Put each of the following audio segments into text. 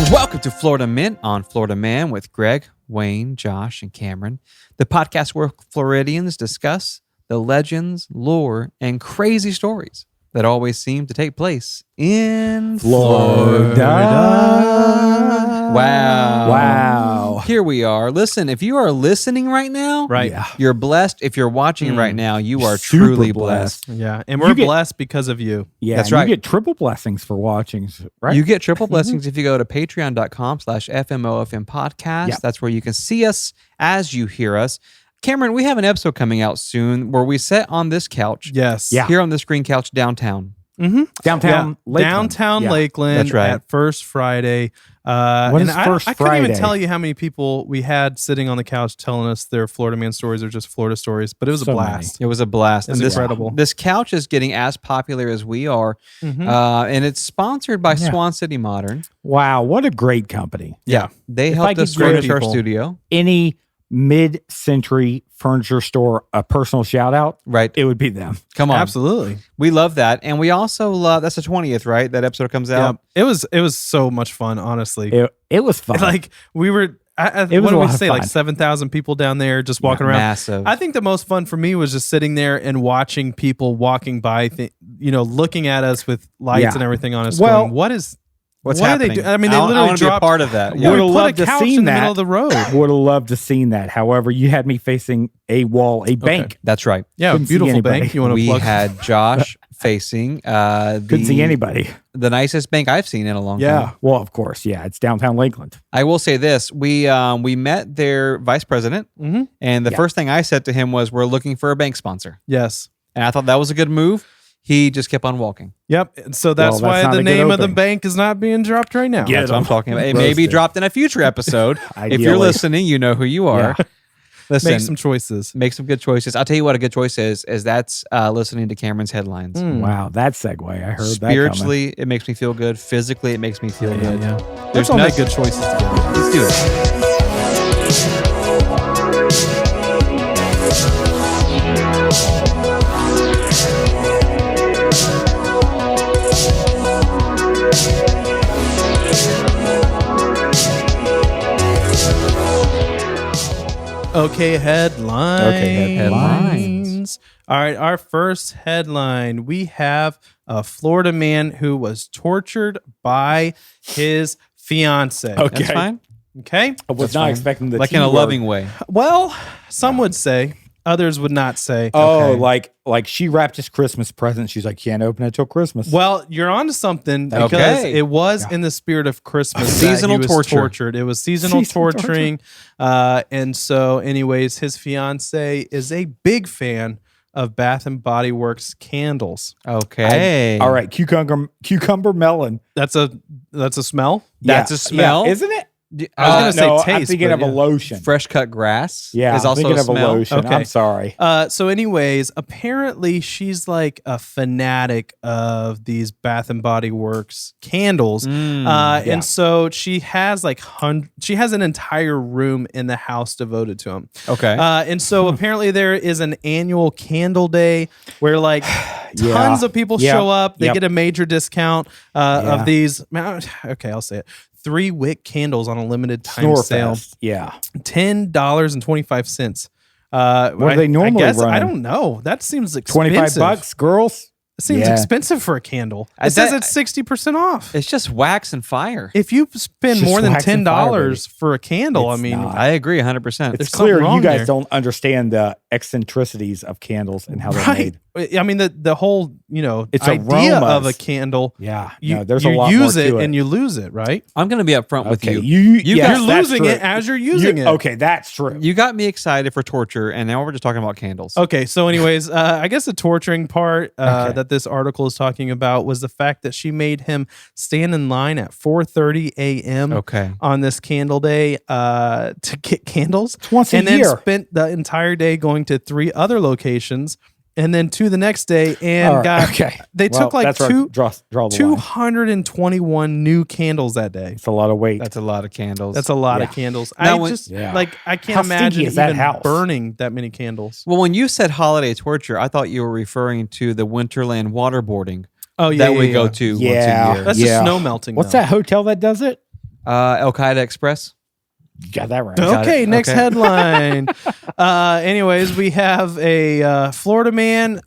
Welcome to Florida Mint on Florida Man with Greg, Wayne, Josh, and Cameron, the podcast where Floridians discuss the legends, lore, and crazy stories that always seem to take place in Florida. Wow. Here we are. Listen, if you are listening right now, you're blessed. If you're watching right now, you are truly blessed. Yeah, and we're blessed because of you. Yeah, that's right. You get triple blessings for watching, right? You get triple blessings if you go to patreon.com/FMOFM podcast. Yep. That's where you can see us as you hear us. Cameron, we have an episode coming out soon where we sit on this couch. Yes. Yeah. Here on this green couch downtown. Mm-hmm. Downtown Lakeland. Downtown Lakeland. That's right. At First Friday. What is First I couldn't even Friday? tell you how many people we had sitting on the couch telling us their Florida Man stories or just Florida stories, but it was a blast. It was a blast. It was incredible. This couch is getting as popular as we are, and it's sponsored by Swan City Modern. Wow, what a great company. Yeah. They If I helped could us furnish give our studio. Any mid-century furniture store a personal shout out, Right. it would be them. Come on. Absolutely. We love that. And we also love, that's the 20th, right? That episode comes out. Yeah. It was so much fun, honestly. It was fun. Like we were, It was what a did we lot of say? Like fun. 7,000 people down there just walking around. Massive. I think the most fun for me was just sitting there and watching people walking by, looking at us with lights and everything on us. Well, going, What's are happening? they doing? I mean, they I literally want to be a dropped part of that. Yeah, Would we have put loved a to couch seen in the that. middle of the road. Would have loved to seen that. However, you had me facing a wall, a bank. That's right. Yeah, Couldn't see beautiful anybody. bank. You want to We plug? had Josh facing Couldn't see anybody. the nicest bank I've seen in a long time. Well, of course. Yeah, it's downtown Lakeland. I will say this. We met their vice president, and the first thing I said to him was, we're looking for a bank sponsor. Yes. And I thought that was a good move. He just kept on walking. Yep. And so that's Well, that's why not the a good name of the opening. bank is not being dropped right now. Yeah. That's what I'm talking about. It may be Roasted. dropped in a future episode. If you're Ideally. listening, you know who you are. Yeah. Listen, Make some choices. make some good choices. I'll tell you what a good choice is that's listening to Cameron's headlines. Wow, that segue. I heard that coming. Spiritually, it makes me feel good. Physically, it makes me feel good. Let's There's all make nothing- good choices together. Let's do it. Okay, headlines. Headlines. All right, our first headline. We have a Florida man who was tortured by his fiance. Okay. That's fine. Okay. I was not expecting the Like T in a word. loving way. Well, some would say, others would not say. Oh, Okay. like she wrapped his Christmas present. She's like, can't open it till Christmas. Well, you're onto something because Okay. it was in the spirit of Christmas. that Seasonal he was torture. tortured. It was seasonal Seasonal torturing. And so, anyways, his fiance is a big fan of Bath and Body Works candles. Okay. All right, cucumber melon. That's a smell. That's Yeah. a smell? Yeah, isn't it? I was gonna say no, taste. I'm thinking but of a yeah. lotion. Fresh cut grass Yeah, is I'm also thinking a of smell. a lotion. Okay. I'm sorry. So, anyways, apparently she's like a fanatic of these Bath and Body Works candles, and so she has like she has an entire room in the house devoted to them. Okay. And so apparently there is an annual candle day where like tons of people show up. They get a major discount of these. Okay, I'll say it. 3 wick candles on a limited time sale. Snorefest. Yeah. $10.25. What do they normally I run? don't know. That seems expensive. $25, girls. It seems Yeah. expensive for a candle. It That- says it's 60% off. It's just wax and fire. If you spend Just more than wax and fire, $10 for a candle, It's I mean, not. I agree 100%. It's There's something clear you wrong guys there. don't understand the eccentricities of candles and how they're right? made. I mean, the whole It's idea aromas. of a candle. Yeah. You, no, there's you a lot use more it to it. and you lose it, right? I'm going to be upfront with Okay, you. yes, You're that's losing true. it as you're using it. Okay, that's true. You got me excited for torture, and now we're just talking about candles. Okay, so anyways, I guess the torturing part Okay. that this article is talking about was the fact that she made him stand in line at 4:30 a.m. Okay. on this candle day to get candles. It's once a and then year. spent the entire day going to 3 other locations and then 2 the next day and All right, got okay. they Well, took like that's where I draw the line. 221 new candles that day. It's a lot of weight. That's a lot of candles. That's a lot of Yeah. candles. Now I when- just Yeah. like I can't How stinky imagine is that even house? burning that many candles. Well, when you said holiday torture, I thought you were referring to the Winterland waterboarding Oh yeah, that we yeah, go yeah. to once Yeah. a year. That's Yeah. just snow melting. What's though. that hotel that does it? Al Qaeda Express. You got that right. Okay, next Okay. headline. Anyways, we have a Florida man.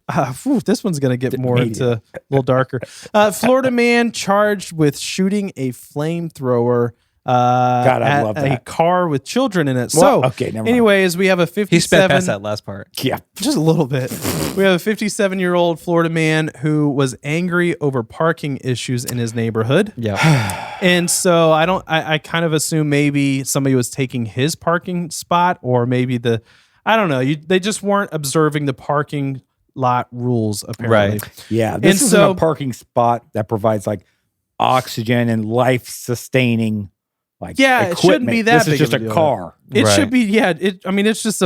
This one's going to get more into a little darker. Florida man charged with shooting a flamethrower I love at a that. car with children in it. Well, So, okay, never mind. anyways, we have a 57. He sped past that last part. Yeah. Just a little bit. We have a 57-year-old Florida man who was angry over parking issues in his neighborhood. Yeah. And so I kind of assume maybe somebody was taking his parking spot, or maybe I don't know. They just weren't observing the parking lot rules, apparently. Right. Yeah. This And is so- a parking spot that provides like oxygen and life sustaining Yeah, it shouldn't be equipment. that This big is just of a a deal. car. It Right. should be, yeah. It's just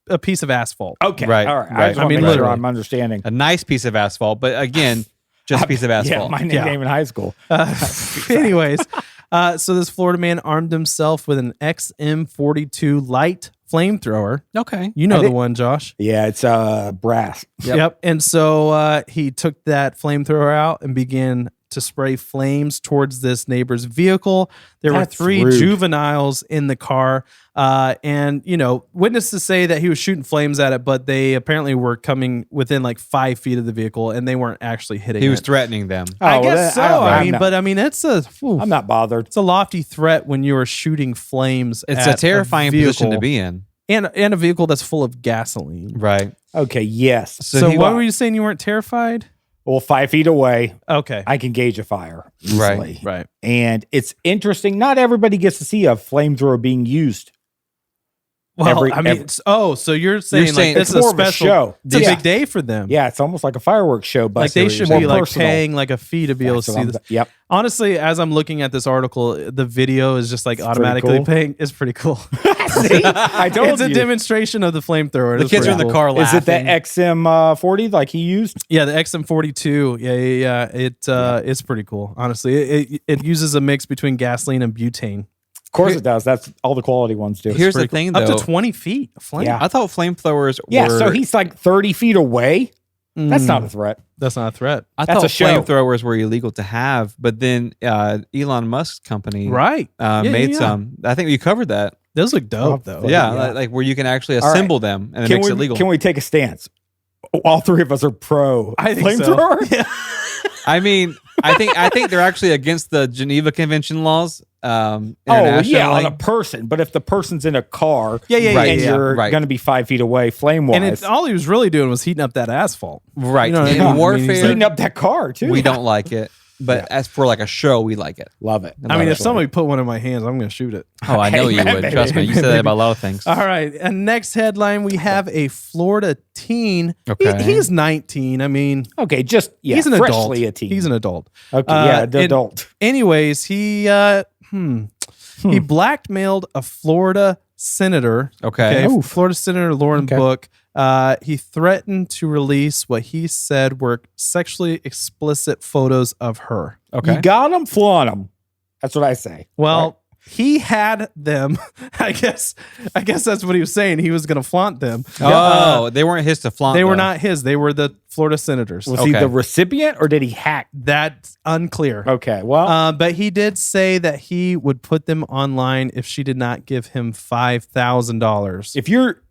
a piece of asphalt. Okay. Right, All right. right. I just want I mean, to make sure literally. I'm understanding. A nice piece of asphalt, but again, just a piece of Yeah, asphalt. my nickname in high school. Anyways, so this Florida man armed himself with an XM42 light flamethrower. Okay. You know I the think- one, Josh. Yeah, it's brass. Yep. And so he took that flamethrower out and began to spray flames towards this neighbor's vehicle. There That's were 3 rude. juveniles in the car. And, witnesses say that he was shooting flames at it, but they apparently were coming within like 5 feet of the vehicle and they weren't actually hitting He was it. threatening them. I Oh, guess well, so. I'm not- It's I'm not bothered. a lofty threat when you are shooting flames. It's at a terrifying position to vehicle be in. and a vehicle that's full of gasoline. Right. Okay, yes. So he- why were you saying you weren't terrified? Well, 5 feet away, Okay. I can gauge a fire easily. Right. And it's interesting. Not everybody gets to see a flamethrower being used. Well, Every- I mean, every- so you're saying saying like it's this is a more of a special show. It's a Yeah. big day for them. Yeah, it's almost like a fireworks show, but Like they should more be like personal. paying like a fee to be able to That's see what this. Yep. Honestly, as I'm looking at this article, the video is just like pretty automatically cool. paying. It's pretty cool. See? I told It's a you. demonstration of the flamethrower. The It's kids are in pretty the cool. car Is it the laughing. XM40 like he used? Yeah, the XM42. Yeah. It's pretty cool. Honestly, it uses a mix between gasoline and butane. Of course it does. That's all the quality ones do. Here's the Pretty cool. thing, Up though. to 20 feet of flame. Yeah. I thought flamethrowers Yeah, were... so he's like 30 feet away. That's not a threat. That's not a threat. I That's thought a show. flamethrowers were illegal to have, but then Elon Musk's company Right. made yeah. some. I think we covered that. Those look dope, though. Oh, Yeah, yeah. like where you can actually right. assemble them and it makes it legal. Can we take a stance? All 3 of us are pro I think so. flamethrower. Yeah. I mean, I think they're actually against the Geneva Convention laws. Oh Internationally. yeah, on a person. But if the person's in a car, Yeah, and yeah. you're Right. going to be 5 feet away, flame And wise, all he was really doing was heating up that asphalt. Right. You know what I In mean? I mean, warfare, he's heating up that car too. we don't like it. But as for like a show, we like it. Love it. I mean, if Love it. somebody put one in my hands, I'm going to shoot it. Oh, I know you Amen, would. baby. Trust me. You said that about a lot of things. All right. And next headline, we have a Florida teen. Okay. He's 19. I mean, Okay, just he's an adult. freshly a teen. He's an adult. okay, yeah, the and- adult. Anyways, he blackmailed a Florida senator. Okay. Oof. Florida Senator Lauren Okay. Book. He threatened to release what he said were sexually explicit photos of her. Okay. You got them, flaunt them. That's what I say. Well, he had them. I guess that's what he was saying. He was going to flaunt them. Oh, they weren't his to flaunt. They were though. not his. They were the Florida senators. Was he Okay. the recipient or did he hack? That's unclear. Okay, well, But he did say that he would put them online if she did not give him $5,000. if your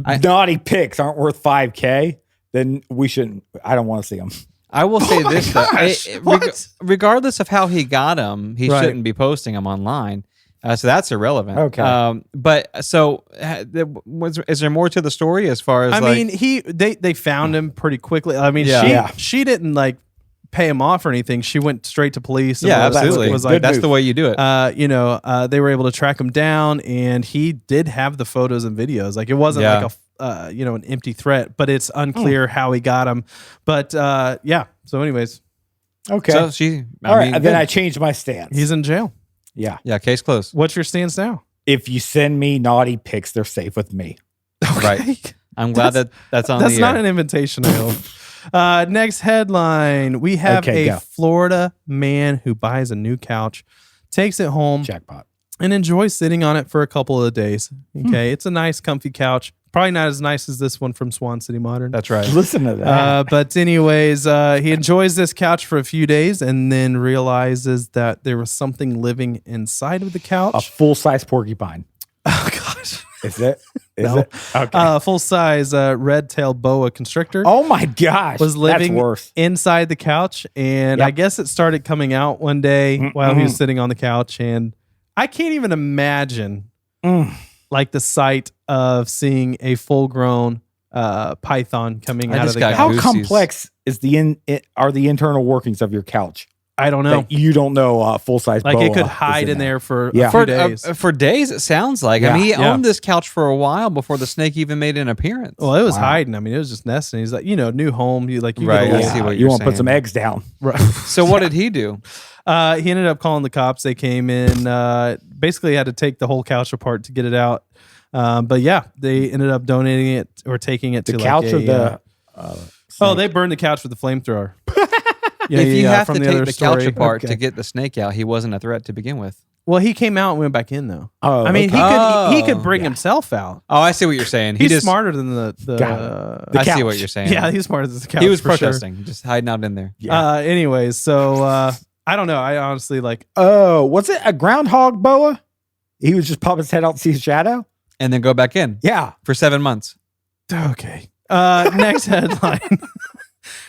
I- naughty pics aren't worth $5,000, then we shouldn't. I don't want to see them. I will say this though. gosh, It- what? regardless of how he got them, he Right. shouldn't be posting them online. So that's irrelevant. Okay. But so is there more to the story as far as I like, mean, they found him pretty quickly. I mean, Yeah. she didn't like pay him off or anything. She went straight to police. And yeah, was- absolutely. Was Good like, That's move. the way you do it. they were able to track him down, and he did have the photos and videos. Like it wasn't Yeah. like an empty threat, but it's unclear how he got him. But yeah. So, anyways, Okay. So she, All right. mean, Then good. I changed my stance. he's in jail. yeah. yeah, case closed. What's your stance now? If you send me naughty pics, they're safe with me. Right. I'm glad that's on That's the not air. an invitation, I hope. Next headline. We have Okay, a go. Florida man who buys a new couch, takes it home, Jackpot. and enjoy sitting on it for a couple of days. Okay, it's a nice, comfy couch. Probably not as nice as this one from Swan City Modern. That's right. Listen to that. But anyways, he enjoys this couch for a few days and then realizes that there was something living inside of the couch. A full-size porcupine. Oh, gosh. Is it? Is No. it? Okay. Full-size red-tailed boa constrictor. Oh, my gosh. Was living That's worse. inside the couch. And Yep. I guess it started coming out one day while he was sitting on the couch. And I can't even imagine like the sight of seeing a full-grown python coming I out of just the got couch. How goosies. complex is are the internal workings of your couch? I don't know. That you don't know full-size Like boa it could is hide in there for Yeah. a few For, days. for days, it sounds like. I Yeah. mean, he Yeah. owned this couch for a while before the snake even made an appearance. Well, it was Wow. hiding. I mean, it was just nesting. He's like, new home. You Right, get I a little, see what you you're want to put saying. some eggs down. Right. So what did he do? He ended up calling the cops. They came in. Basically, had to take the whole couch apart to get it out. But yeah, they ended up donating it or taking it The to couch like or the... they burned the couch with the flamethrower. If you have to from take other the couch story. apart Okay. to get the snake out, he wasn't a threat to begin with. Well, he came out and went back in though. Oh, I mean, okay. he could bring himself out. Oh, I see what you're saying. He He's just, smarter than the The I see couch. what you're saying. yeah, he's smarter than the couch. he was for sure. protesting, just hiding out in there. Yeah. Anyways, so I don't know. I honestly like. Oh, was it a groundhog boa? He was just pop his head out to see his shadow? And then go back in Yeah. for 7 months. Okay. Next headline.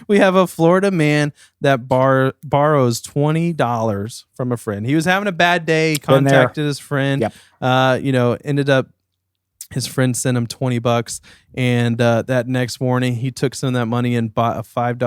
We have a Florida man that borrows $20 from a friend. He was having a bad day, Been there. contacted his friend. Yep. Ended up his friend sent him $20, and that next morning he took some of that money and bought a $5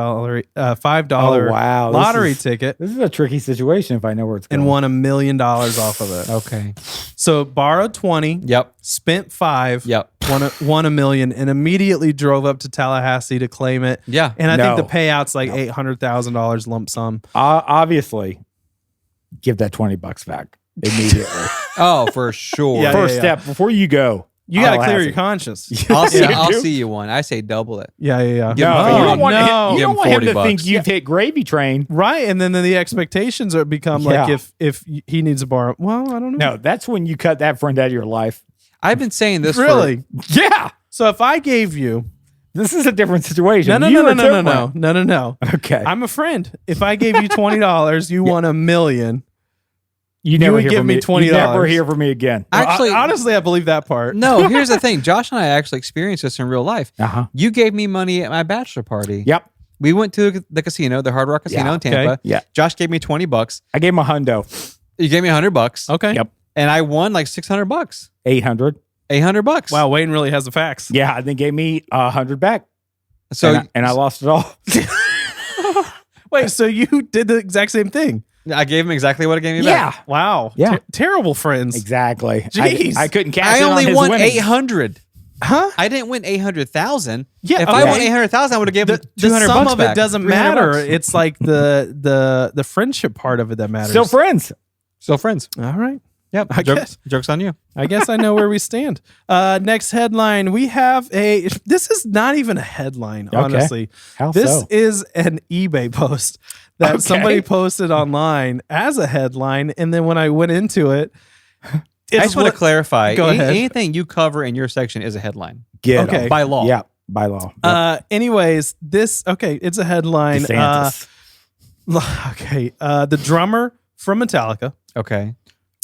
Oh, wow. lottery ticket This is a tricky situation if I know where it's going. and won $1 million off of it. Okay. So borrowed 20, Yep. spent 5, Yep. won $1 million, and immediately drove up to Tallahassee to claim it. Yeah. And I No. think the payout's like $800,000 lump sum. Obviously, give that $20 back immediately. Oh, for sure. Yeah, First step before you go. You got to clear Tallahassee. your conscience. I'll see. Yeah. I'll You do? see you one. I say double it. Yeah. Give him No, you $40. don't want, No. him, you Give don't him want him to $40. think you've hit gravy train. Right. And then the expectations are become like Yeah. if he needs to borrow. Well, I don't know. No, that's when you cut that friend out of your life. I've been saying this Really? Yeah. So if I gave you This is a different situation. no. Okay. I'm a friend. If I gave you $20, you won $1 million. you never would hear give from me me. $20. You never hear from me again. Actually, Honestly, I believe that part. no, here's the thing. Josh and I actually experienced this in real life. Uh-huh. You gave me money at my bachelor party. Yep. We went to the casino, the Hard Rock Casino Yeah, in Tampa. okay. Yeah. Josh gave me $20. I gave him a hundo. You gave me $100. Okay. Yep. And I won like $600. 800. $800. Wow, Wayne really has the facts. Yeah. And then gave me 100 back. So And I lost it all. Wait, so you did the exact same thing? I gave him exactly what it gave me back. Yeah. Wow. Yeah. Terrible friends. Exactly. Jeez. I couldn't cash I in on only his won winnings. 800. Huh? I didn't win 800,000. Yeah, If I okay. won 800,000, I would have given The, him the 200 sum bucks of back. it doesn't 300 matter. bucks. It's like the friendship part of it that matters. Still friends. Still friends. All right. Yep. I guess. Joke's on you. I guess I know where we stand. Next headline. We have this is not even a headline, Okay. honestly. How This so? is an eBay post that Okay. somebody posted online as a headline. And then when I went into it, I just want to what- clarify. Go ahead. Anything you cover in your section is a headline Get 'em. Okay. by law. Yeah. By law. Yep. Anyways, it's a headline. DeSantis. The drummer from Metallica, Okay.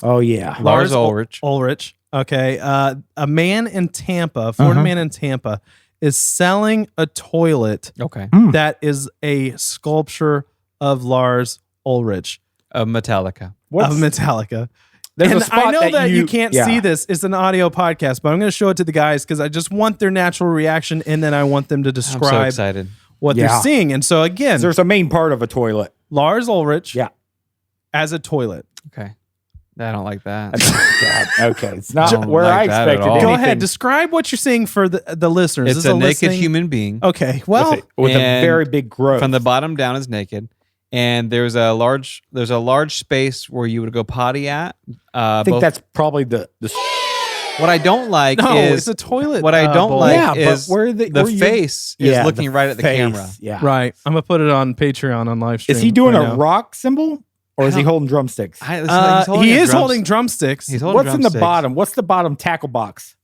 Oh, yeah. Lars Ulrich. Ulrich. Okay. A man in Tampa, Florida Uh-huh. man in Tampa, is selling a toilet Okay. that is a sculpture of Lars Ulrich Of Metallica. What's- of Metallica. There's a And spot I know that you can't yeah. see this. It's an audio podcast, but I'm going to show it to the guys because I just want their natural reaction, and then I want them to I'm so describe excited. what Yeah. they're seeing. And so again, There's a main part of a toilet. Lars Ulrich Yeah. as a toilet. Okay. I don't like that. God, okay. It's not Don't where like I that at expected all. anything. Go ahead. Describe what you're seeing for the listeners. It's This a is naked listening- human being. Okay. Well, with a And very big growth. From the bottom down is naked. And there's a large space where you would go potty at. I think that's probably the what I don't like no, is it's a toilet. what I don't bowl. like Yeah, but is where the you- face Yeah, is looking right at the face, camera. Yeah. Right. I'm gonna put it on Patreon on live stream. Is he doing right a now. rock symbol? Or is he holding drumsticks? He is holding drumsticks. He's holding What's in the drumsticks. bottom? What's the bottom tackle box?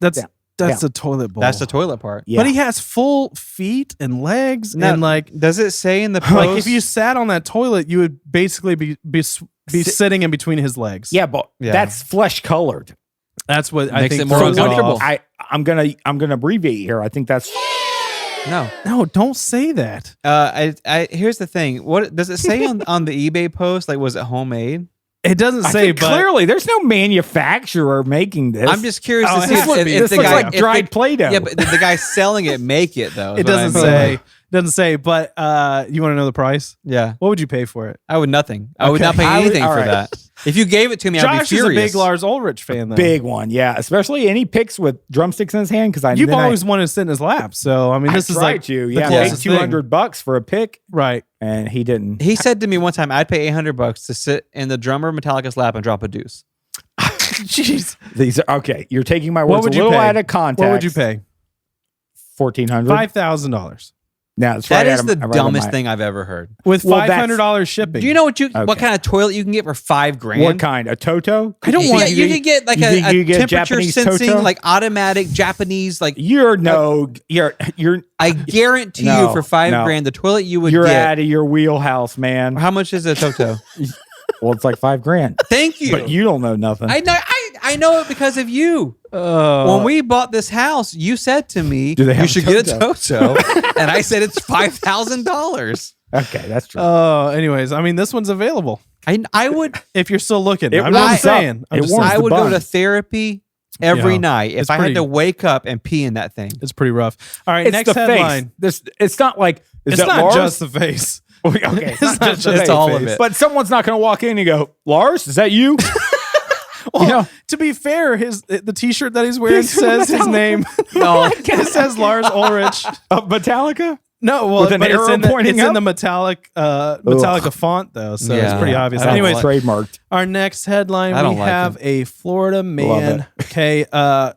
That's Yeah. the toilet bowl. That's the toilet part. Yeah. But he has full feet and legs, Now, and like does it say in the post? like if you sat on that toilet, you would basically be sitting in between his legs. Yeah, but that's flesh colored. That's what I Makes think it more throws it uncomfortable. off. I'm gonna abbreviate here. I think that's No, don't say that. Here's the thing. What does it say on the eBay post? Like, was it homemade? It doesn't I say, think but clearly there's no manufacturer making this. I'm just curious Oh, to it see has to be. if This the looks guy like dried Play-Doh. Yeah, but did the guy selling it make it though? it doesn't say. Doesn't say. But you want to know the price? Yeah, What would you pay for it? I would nothing. I would not pay I would- anything all for right. that. If you gave it to me, I'd be Josh is a furious. big Lars Ulrich fan, though. big one, yeah. Especially any picks with drumsticks in his hand because You've always wanted to sit in his lap, so I mean, this is like you. the Yeah, closest paid $200 for a pick, right. and he didn't. He said to me one time, I'd pay $800 to sit in the drummer Metallica's lap and drop a deuce. Jeez, These are okay. You're taking my What words would a you little pay? out of context. what would you pay? $1,400. $5,000 Now it's That right is out the of- right out of dumbest my- thing I've ever heard. with Well, that's- $500 shipping. Do you know what what Okay. kind of toilet you can get for $5,000? What kind? A Toto? I don't want You can get like you think a you get temperature Japanese sensing, Toto? like automatic Japanese, like You're I guarantee No, you for $5,000, the toilet you would you're get. out of your wheelhouse, man. How much is a Toto? Well, it's like $5,000. Thank you. But you don't know nothing. I know it because of you. When we bought this house, you said to me, Do they have you should a get a Toto. And I said it's $5,000. Okay, that's true. anyways, I mean, this one's available I would if you're still looking. It I'm warms not up. saying. I'm It just warms saying. I the would go bun. to therapy every Yeah. night if It's I had pretty- to wake up and pee in that thing. It's pretty rough. All right, It's next the headline. face. It's not like is It's that not Lars? just the face. Okay, it's not just the just face. all of it. But someone's not going to walk in and go, Lars, is that you? Well, to be fair, the T-shirt that he's wearing says his name. No, It says Lars Ulrich. Metallica? No, well, With an but arrow pointing it's in up? the Metallica font though, so it's Yeah. pretty obvious. I don't Anyways, like- trademarked. our next headline, I we don't like have a Florida man. it. Okay,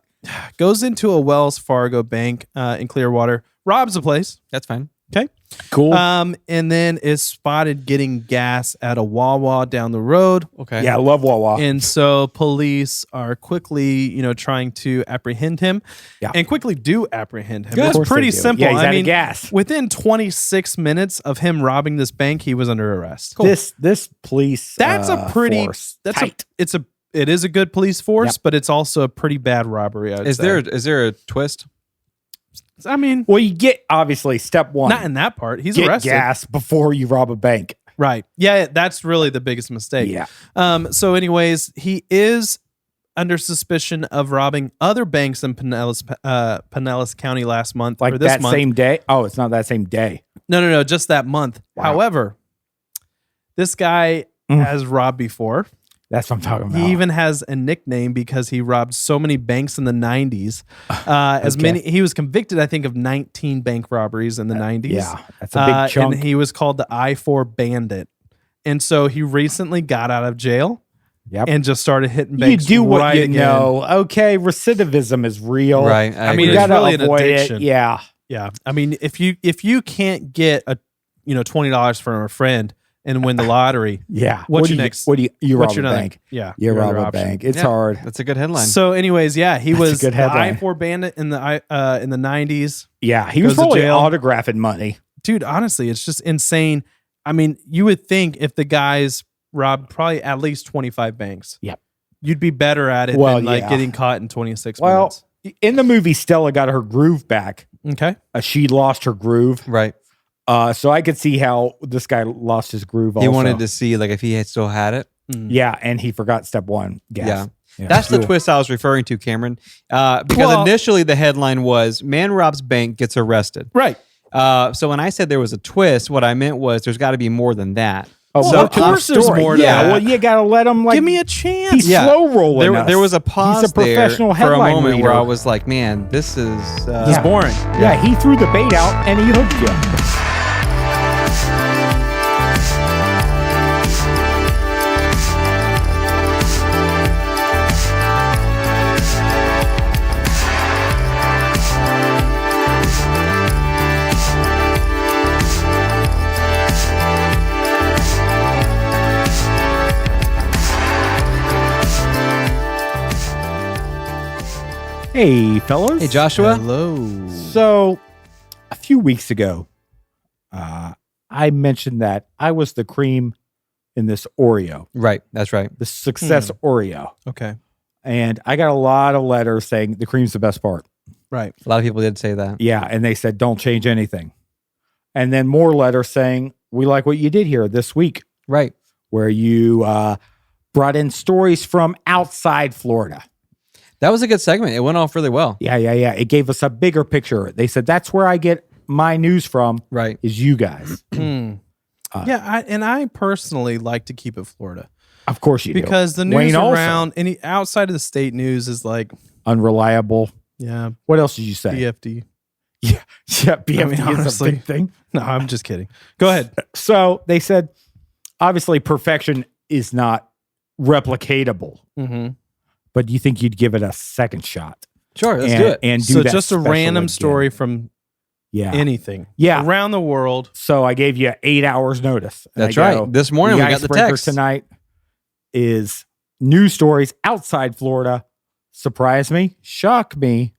goes into a Wells Fargo bank in Clearwater, robs a place. that's fine. Okay, Cool. and then is spotted getting gas at a Wawa down the road. Okay. yeah, I love Wawa. And so police are quickly, trying to apprehend him, Yeah. and quickly do apprehend him. Of It's course pretty they do. simple. Yeah, he's I out of mean, gas. within 26 minutes of him robbing this bank, he was under arrest. This police That's a pretty. force, That's tight. it is a good police force, Yep. but it's also a pretty bad robbery. I would Is say. there a twist? I mean, Well, you get obviously step one. not in that part. He's get arrested. gas before you rob a bank. Right. Yeah, that's really the biggest mistake. Yeah. So, anyways, he is under suspicion of robbing other banks in Pinellas County last month. Like or this that month. same day. Oh, it's not that same day. No, just that month. Wow. However, this guy has robbed before. That's what I'm talking about. He even has a nickname because he robbed so many banks in the 90s. He was convicted, I think, of 19 bank robberies in the 90s. Yeah, that's a big chunk. And he was called the I-4 Bandit. And so he recently got out of jail Yep. and just started hitting You banks. do what right you again. know. Okay, recidivism is real. Right. I mean, You it's gotta really an avoid addiction. it. Yeah. Yeah. I mean, if you can't get a $20 from a friend and win the lottery, Yeah. What's What do your you- next? What do you rob what's a your bank? Yeah. You your rob other a option. bank. It's Yeah. hard. That's a good headline. So, anyways, yeah, he That's a was good the headline. I-4 Bandit in the 90s. Yeah, he Goes was to probably jail. autographing money. Dude, honestly, it's just insane. I mean, you would think if the guys robbed probably at least 25 banks, Yep. you'd be better at it Well, than like yeah. getting caught in 26 Well, minutes. in the movie, Stella got her groove back. Okay. She lost her groove. right. So I could see how this guy lost his groove. He Also. wanted to see like if he had still had it. Yeah, and he forgot step one. Gas. Yeah. That's the Fuel. twist I was referring to, Cameron. Because Well- initially the headline was "Man robs bank, gets arrested." Right. So when I said there was a twist, what I meant was there's got to be more than that. Oh, Well, well, of course there's story. more to Yeah, that. well, you gotta let him like Give me a chance. he's Yeah. slow rolling. us. There was a pause He's a professional there for a headline moment reader. where I was like, "Man, this is It's Yeah. boring. Yeah, he threw the bait out and he hooked you. Hey, fellas. Hey, Joshua. Hello. So, a few weeks ago, I mentioned that I was the cream in this Oreo, Right. That's right. the success Oreo. Okay. And I got a lot of letters saying the cream's the best part. Right. A lot of people did say that. Yeah. And they said, don't change anything. And then more letters saying, we like what you did here this week, Right. where you brought in stories from outside Florida. That was a good segment. It went off really well. Yeah. It gave us a bigger picture. They said, that's where I get my news from, Right. is you guys. I personally like to keep it Florida Of course you do. because the news Wayne also. around any outside of the state news is like, Unreliable. yeah, What else did you say? BFD. Yeah, BFD is a honestly. big thing. No, I'm just kidding. Go ahead. So they said, obviously, perfection is not replicatable, Mm-hmm. but do you think you'd give it a second shot? Sure. Let's and, do it. And do So that just a special random again? story from Yeah. anything. Yeah. Around the world. So I gave you 8 hours notice. And That's I go, right. This morning we got the icebreaker text. tonight is news stories outside Florida. Surprise me, shock me,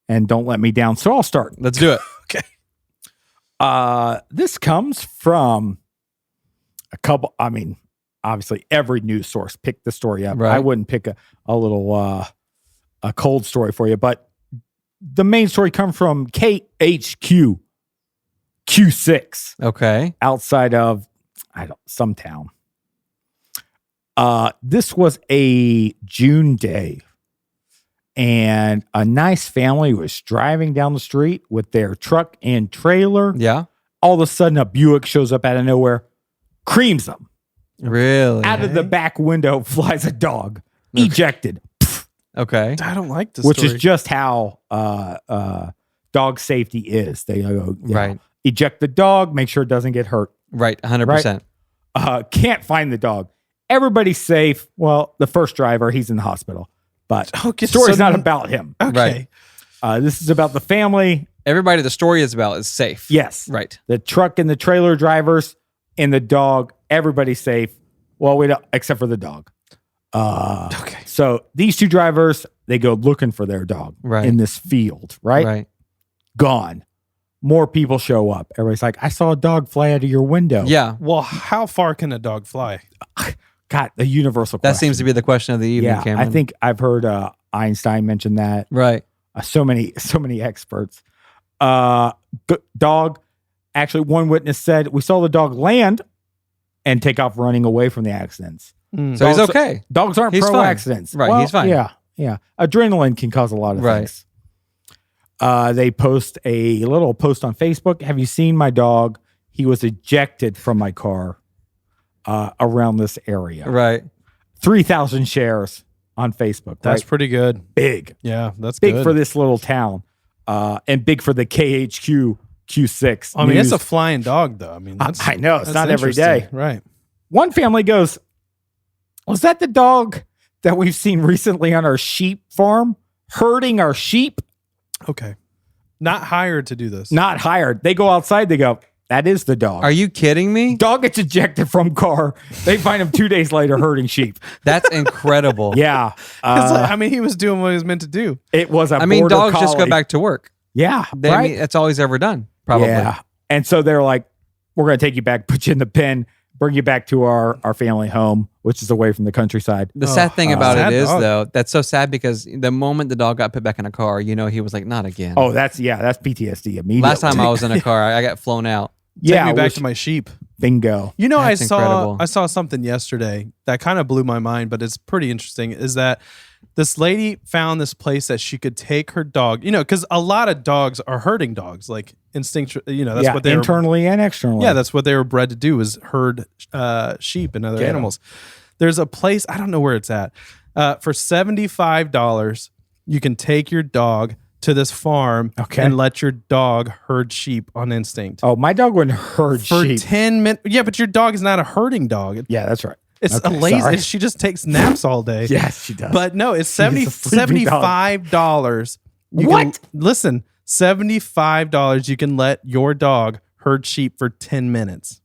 and don't let me down. So I'll start. Let's do it. This comes from a couple. I mean, obviously, every news source picked the story up. Right. I wouldn't pick a little a cold story for you, but the main story comes from KHQ Q6 Okay. outside of some town. This was a June day, and a nice family was driving down the street with their truck and trailer. Yeah. All of a sudden, a Buick shows up out of nowhere, creams them. Really? Out of the back window flies a dog, ejected, Okay. I don't like this which story. is just how dog safety is. They go, Right. eject the dog, make sure it doesn't get hurt. Right. 100%. Can't find the dog. Everybody's safe. Well, the first driver, he's in the hospital, but Okay, the story's so not then- about him. Okay. Right. This is about the family. Everybody the story is about is safe. Yes. Right. The truck and the trailer drivers and the dog, everybody's safe. Well, we don't, except for the dog. Okay. So these two drivers, they go looking for their dog Right. in this field, right? Right. Gone. More people show up. Everybody's like, I saw a dog fly out of your window. Yeah. Well, how far can a dog fly? God, the universal That question. seems to be the question of the evening, yeah, Cameron. I think I've heard Einstein mention that. Right. So many experts. Dog. Actually, one witness said we saw the dog land and take off running away from the accidents. So he's Dogs- okay. Dogs aren't He's pro fine. accidents. Right, Well, he's fine. Yeah. Adrenaline can cause a lot of Right. things. They post a little post on Facebook. Have you seen my dog? He was ejected from my car around this area. Right. 3,000 shares on Facebook. That's right? pretty good. big. Yeah, that's Big good. for this little town. And big for the KHQ Q6. I mean, news. it's a flying dog, though. I mean, that's, I know. It's that's not every interesting. day. Right. One family goes, was that the dog that we've seen recently on our sheep farm herding our sheep? Okay. Not hired to do this. Not hired. They go outside. They go, that is the dog. Are you kidding me? Dog gets ejected from car. They find him 2 days later herding sheep. That's incredible. Yeah. 'Cause, I mean, he was doing what he was meant to do. It was a I mean, border dogs just go collie. back to work. Yeah. I right? mean, that's all he's ever done, probably. Yeah. And so they're like, we're going to take you back, put you in the pen, bring you back to our family home, which is away from the countryside. The sad thing about sad it is, dog. though, that's so sad because the moment the dog got put back in a car, he was like, not again. Oh, that's PTSD immediately. Last time I was in a car, I got flown out. Take me back which- to my sheep. bingo. You know, That's incredible. I saw something yesterday that kind of blew my mind, but it's pretty interesting. Is that this lady found this place that she could take her dog? You know, because a lot of dogs are herding dogs, like instinctual. You know, that's what they were, internally and externally. yeah, that's what they were bred to do, is herd sheep and other Get 'em. animals. There's a place, I don't know where it's at. For $75, you can take your dog to this farm Okay. and let your dog herd sheep on instinct. Oh, my dog wouldn't herd For sheep. 10 minutes. Yeah, but your dog is not a herding dog. Yeah, that's right. It's Okay, a lazy. sorry. She just takes naps all day. Yes, she does. But no, it's She's a sleeping dog. $75. What? Listen, $75. You can let your dog herd sheep for 10 minutes.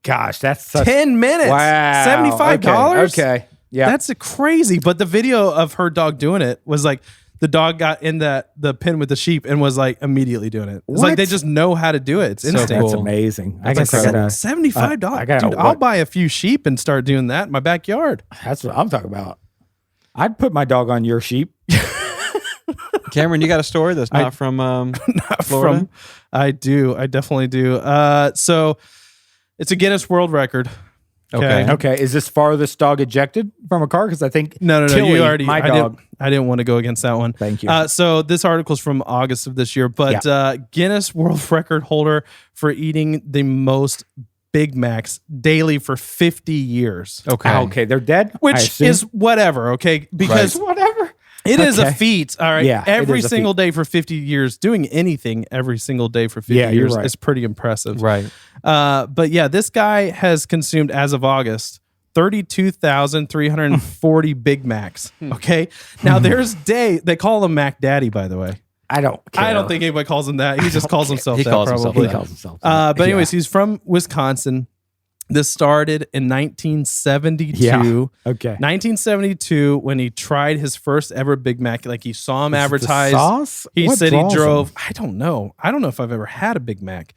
Gosh, that's such 10 minutes. wow. $75? Okay. Yeah. That's crazy. But the video of her dog doing it was like the dog got in the pen with the sheep and was like immediately doing it. It's like they just know how to do it. It's instinct. That's amazing. I guess $75. Dude, I'll buy a few sheep and start doing that in my backyard. That's what I'm talking about. I'd put my dog on your sheep. Cameron, you got a story that's not from Florida? I do. I definitely do. So it's a Guinness World Record. Okay. Is this farthest dog ejected from a car? Because I think no. Tilly, You already. my dog. I didn't want to go against that one. Thank you. So this article's from August of this year, but Guinness World Record holder for eating the most Big Macs daily for 50 years. Okay. They're dead? Which is whatever, okay? Because whatever. It is a feat, all right? Yeah, every single day for 50 years, doing anything every single day for 50 years is pretty impressive. Right. But yeah, this guy has consumed, as of August, 32,340 Big Macs. Okay. Now there's they call him Mac Daddy, by the way. I don't care. I don't think anybody calls him that. He just calls himself that, probably. He calls himself that. But anyways, he's from Wisconsin. This started in 1972. Yeah. Okay. 1972, when he tried his first ever Big Mac. Like, he saw him advertised. Sauce? He What said he draws drove. him? I don't know if I've ever had a Big Mac.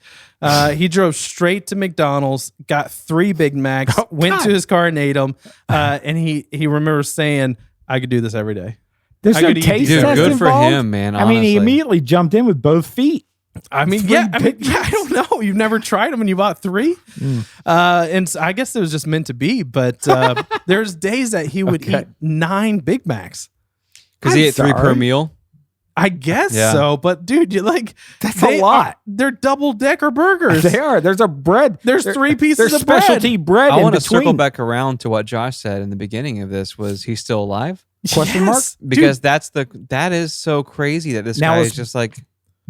He drove straight to McDonald's, got 3 Big Macs, went to his car and ate them. And he remembers saying, "I could do this every day." There's no taste Dude, test good for involved? him, man. I mean, he honestly. immediately jumped in with both feet. I mean, I don't know. You've never tried them and you bought 3? And so I guess it was just meant to be. But there's days that he would eat 9 Big Macs. Because he ate 3 per meal. I guess so. But dude, you That's a lot. They're double-decker burgers. They are. There's a bread. There's 3 pieces There's of bread. specialty bread I in want to between. circle back around to what Josh said in the beginning of this. Was he still alive? Question mark? Because that is so crazy that this Now guy is- is just like,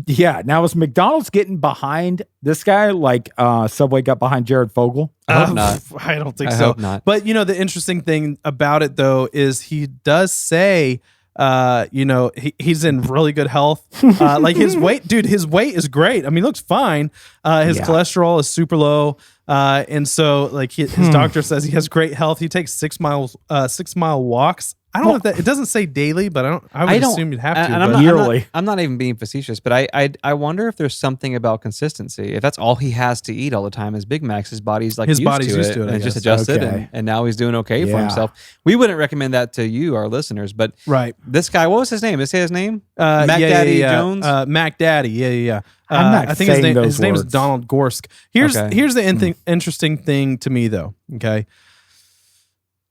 Yeah. Now, is McDonald's getting behind this guy like Subway got behind Jared Fogle? I hope not. I don't think I so. hope not. But the interesting thing about it though is he does say, he's in really good health. Like his weight is great. I mean, he looks fine. His cholesterol is super low. And so like his doctor says he has great health. He takes 6 mile walks. I don't know if that, it doesn't say daily, but I would assume you'd have to. And but yearly. I'm not even being facetious, but I wonder if there's something about consistency. If that's all he has to eat all the time is Big Macs, his body's like used to it, and just adjusted, Okay. and now he's doing okay for Yeah. himself. We wouldn't recommend that to you, our listeners, but right. this guy, what was his name? Did it say his name? Mac Daddy Jones? Mac Daddy. Yeah. I'm not I think his saying name those is words. Donald Gorsk. Here's the interesting thing to me though. Okay.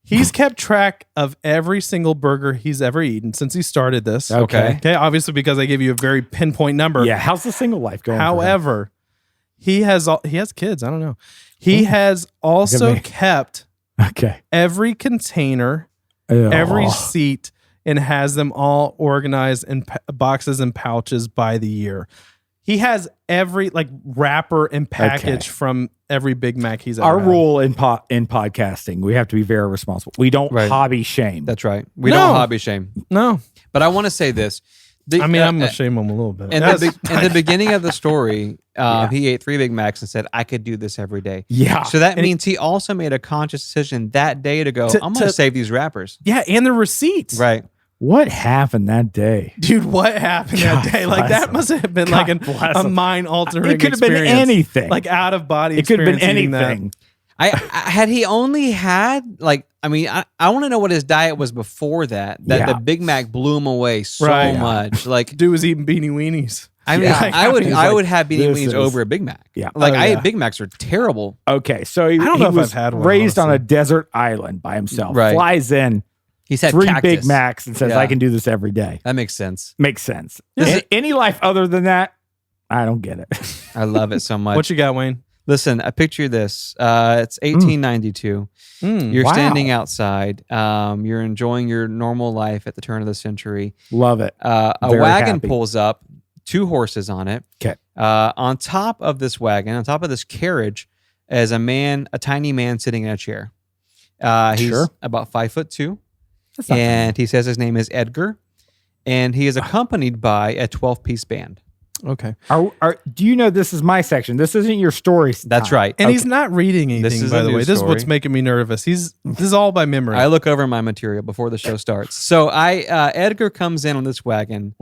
He's kept track of every single burger he's ever eaten since he started this. Okay. Okay. Obviously, because I gave you a very pinpoint number. Yeah. How's the single life going? However, he has kids. I don't know. He has also kept every container, every seat, and has them all organized in boxes and pouches by the year. He has every wrapper and package from every Big Mac he's ever Our had. rule in podcasting, we have to be very responsible. We don't hobby shame. That's right. We don't hobby shame. No. But I want to say this. I'm going to shame him a little bit. In the beginning of the story, he ate 3 Big Macs and said, "I could do this every day." Yeah. So that means he also made a conscious decision that day to go, I'm going to save these wrappers. Yeah, and the receipts. Right. What happened that day? Dude, what happened that day? Like, that must have been like a mind-altering It could have been experience. anything. Like, out-of-body It could have been experience eating anything. I had he only had I want to know what his diet was before that the Big Mac blew him away so much. Like, Dude was eating Beanie Weenies. I mean, I would have Beanie this Weenies is- over a Big Mac. Yeah. Like Oh, I yeah. ate Big Macs are terrible. Okay, so he, I don't he know if was I've had one, raised on a honestly. desert island by himself. Right. Flies in He's had 3 cactus. Big Macs and says, Yeah. "I can do this every day." That makes sense. Makes sense. This Any life other than that, I don't get it. I love it so much. What you got, Wayne? Listen, I picture this. It's 1892. You're Wow. standing outside. You're enjoying your normal life at the turn of the century. Love it. A Very wagon happy. pulls up, 2 horses on it. Okay. On top of this wagon, on top of this carriage, is a tiny man sitting in a chair. He's about 5'2", That's not and he says his name is Edgar, and he is accompanied by a 12-piece band. Okay. Do you know this is my section? This isn't your story. That's time. right. And he's not reading anything, by the way. This is what's making me nervous. This is all by memory. I look over my material before the show starts. So Edgar comes in on this wagon,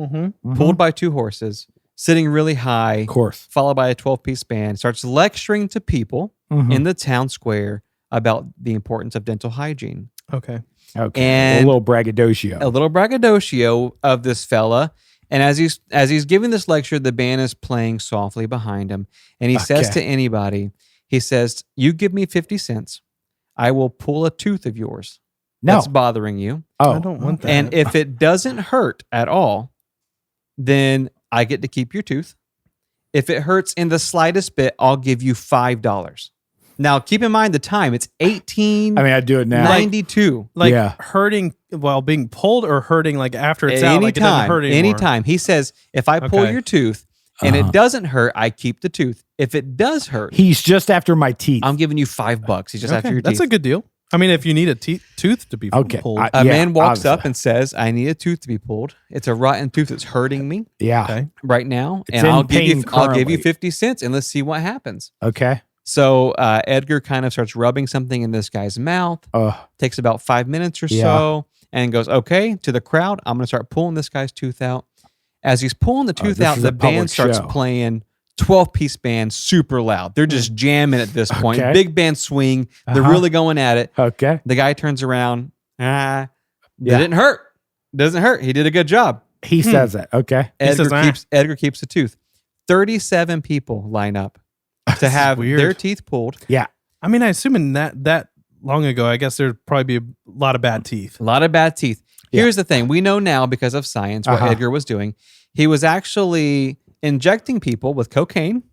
pulled by 2 horses, sitting really high, Of course. followed by a 12-piece band, starts lecturing to people in the town square about the importance of dental hygiene. Okay. Okay. And a little braggadocio. A little braggadocio of this fella. And as he's giving this lecture, the band is playing softly behind him. And he says to anybody, he says, "You give me 50 cents, I will pull a tooth of yours that's bothering you. I don't want that. And if it doesn't hurt at all, then I get to keep your tooth. If it hurts in the slightest bit, I'll give you $5. Now, keep in mind the time. It's 18. I mean, I'd do it now. 92. Hurting while being pulled, or hurting like after it's out, like it doesn't hurt anymore? Anytime. He says, if I pull your tooth and it doesn't hurt, I keep the tooth. If it does hurt, he's just after my teeth. I'm giving you $5. He's just after your teeth. That's a good deal. I mean, if you need a tooth to be pulled. A man walks up and says, "I need a tooth to be pulled. It's a rotten tooth that's hurting me right now. It's and in I'll give pain you 50 cents and let's see what happens." Okay. So Edgar kind of starts rubbing something in this guy's mouth. Takes about 5 minutes or so and goes, "Okay," to the crowd. "I'm going to start pulling this guy's tooth out." As he's pulling the tooth out, the band starts playing. 12-piece band, super loud. They're just jamming at this point. Big band swing. They're really going at it. Okay. The guy turns around. Didn't hurt. Doesn't hurt. He did a good job. He says that. Okay. Edgar keeps the tooth. 37 people line up to have their teeth pulled. Yeah. I mean, I assume in that long ago, I guess there'd probably be a lot of bad teeth. A lot of bad teeth. Here's the thing. We know now because of science what Edgar was doing. He was actually injecting people with cocaine.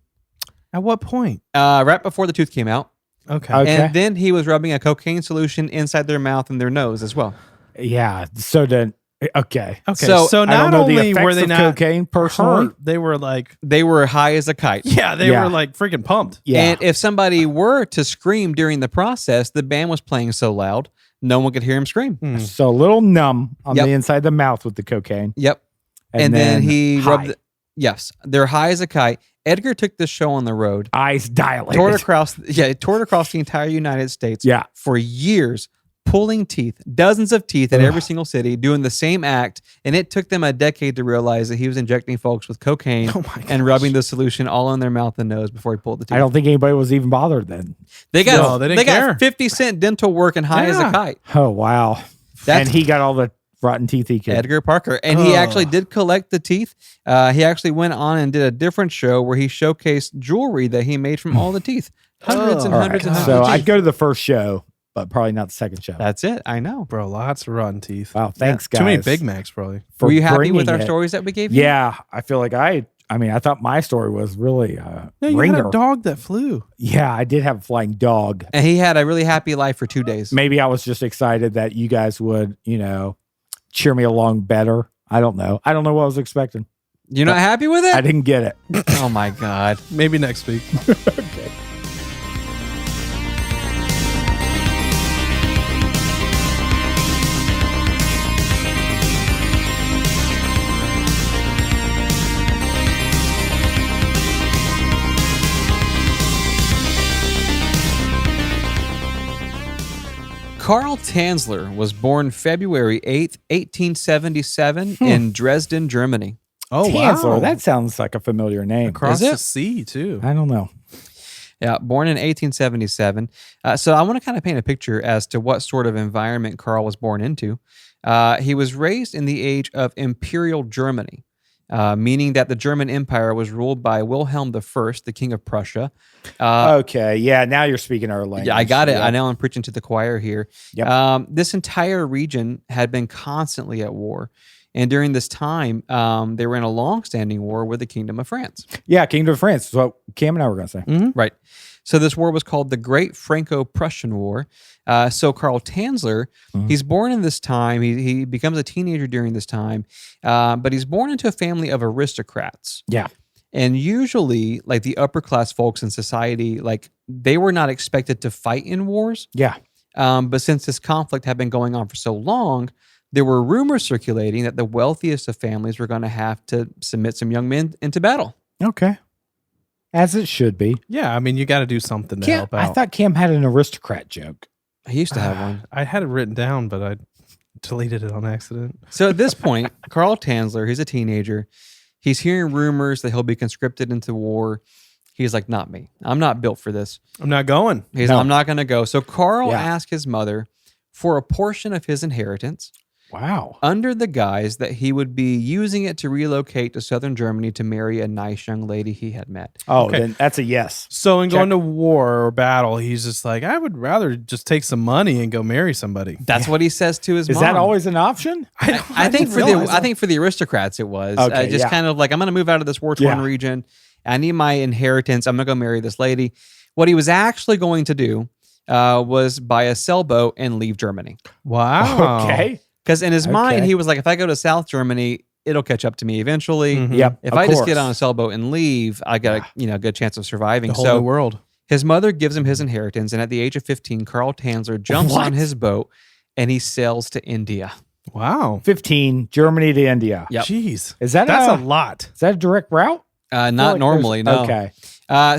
At what point? Right before the tooth came out. Okay. And then he was rubbing a cocaine solution inside their mouth and their nose as well. Yeah. So then, okay. So not only were they not cocaine personally, hurt, they were high as a kite. Yeah, they were like freaking pumped. Yeah. And if somebody were to scream during the process, the band was playing so loud, no one could hear him scream. So a little numb on the inside of the mouth with the cocaine. Yep. And then he rubbed. Yes, they're high as a kite. Edgar took this show on the road. Eyes dilated. Toured across the entire United States for years, pulling teeth, dozens of teeth at every single city, doing the same act. And it took them a decade to realize that he was injecting folks with cocaine and rubbing the solution all in their mouth and nose before he pulled the teeth. I don't think anybody was even bothered then. They got they didn't care. got 50-cent dental work and high as a kite. Oh, wow. And he got all the rotten teeth he could. Edgar Parker. And he actually did collect the teeth. He actually went on and did a different show where he showcased jewelry that he made from all the teeth. Hundreds and hundreds and hundreds So of teeth. I'd go to the first show, but probably not the second show. That's it. I know. Bro, lots of rotten teeth. Wow, thanks, guys. Too many Big Macs, probably. Were you happy with our stories that we gave you? Yeah, I feel like I thought my story was really you had a dog that flew. Yeah, I did have a flying dog. And he had a really happy life for 2 days. Maybe I was just excited that you guys would, cheer me along better. I don't know. I don't know what I was expecting. You're not happy with it? I didn't get it. Oh my God. Maybe next week. Okay. Carl Tanzler was born February 8th, 1877 in Dresden, Germany. Oh, Tanzler, wow. that sounds like a familiar name. Across the sea, too. I don't know. Yeah, born in 1877. So I want to kind of paint a picture as to what sort of environment Carl was born into. He was raised in the age of Imperial Germany, meaning that the German Empire was ruled by Wilhelm I, the King of Prussia. Okay, yeah, now you're speaking our language. Yeah, I got it. Yeah. I know I'm preaching to the choir here. Yep. This entire region had been constantly at war. And during this time, they were in a long-standing war with the Kingdom of France. Yeah, Kingdom of France. So Cam and I were going to say. Mm-hmm. Right. So this war was called the Great Franco-Prussian War. So Carl Tanzler, he's born in this time. He becomes a teenager during this time, but he's born into a family of aristocrats. Yeah. And usually, like the upper class folks in society, like they were not expected to fight in wars. Yeah. But since this conflict had been going on for so long, there were rumors circulating that the wealthiest of families were going to have to submit some young men into battle. Okay. As it should be. Yeah, I mean, you got to do something to help out. I thought Cam had an aristocrat joke. He used to have one. I had it written down, but I deleted it on accident. So at this point, Carl Tanzler, he's a teenager. He's hearing rumors that he'll be conscripted into war. He's like, not me. I'm not built for this. I'm not going. I'm not going to go. So Carl asked his mother for a portion of his inheritance. Wow. Under the guise that he would be using it to relocate to southern Germany to marry a nice young lady he had met. Oh, then that's a yes. So in going to war or battle, he's just like, I would rather just take some money and go marry somebody. That's what he says to his mom. Is that always an option? I think for the aristocrats it was. Okay, just kind of like, I'm going to move out of this war-torn region. I need my inheritance. I'm going to go marry this lady. What he was actually going to do was buy a sailboat and leave Germany. Wow. Okay. Because in his mind, he was like, if I go to South Germany, it'll catch up to me eventually. Mm-hmm. Yep. If I just get on a sailboat and leave, I got a good chance of surviving. The whole new world. His mother gives him his inheritance, and at the age of 15, Carl Tanzler jumps on his boat and he sails to India. Wow. 15, Germany to India. Yep. Jeez. That's a lot. Is that a direct route? Not normally, no. Okay.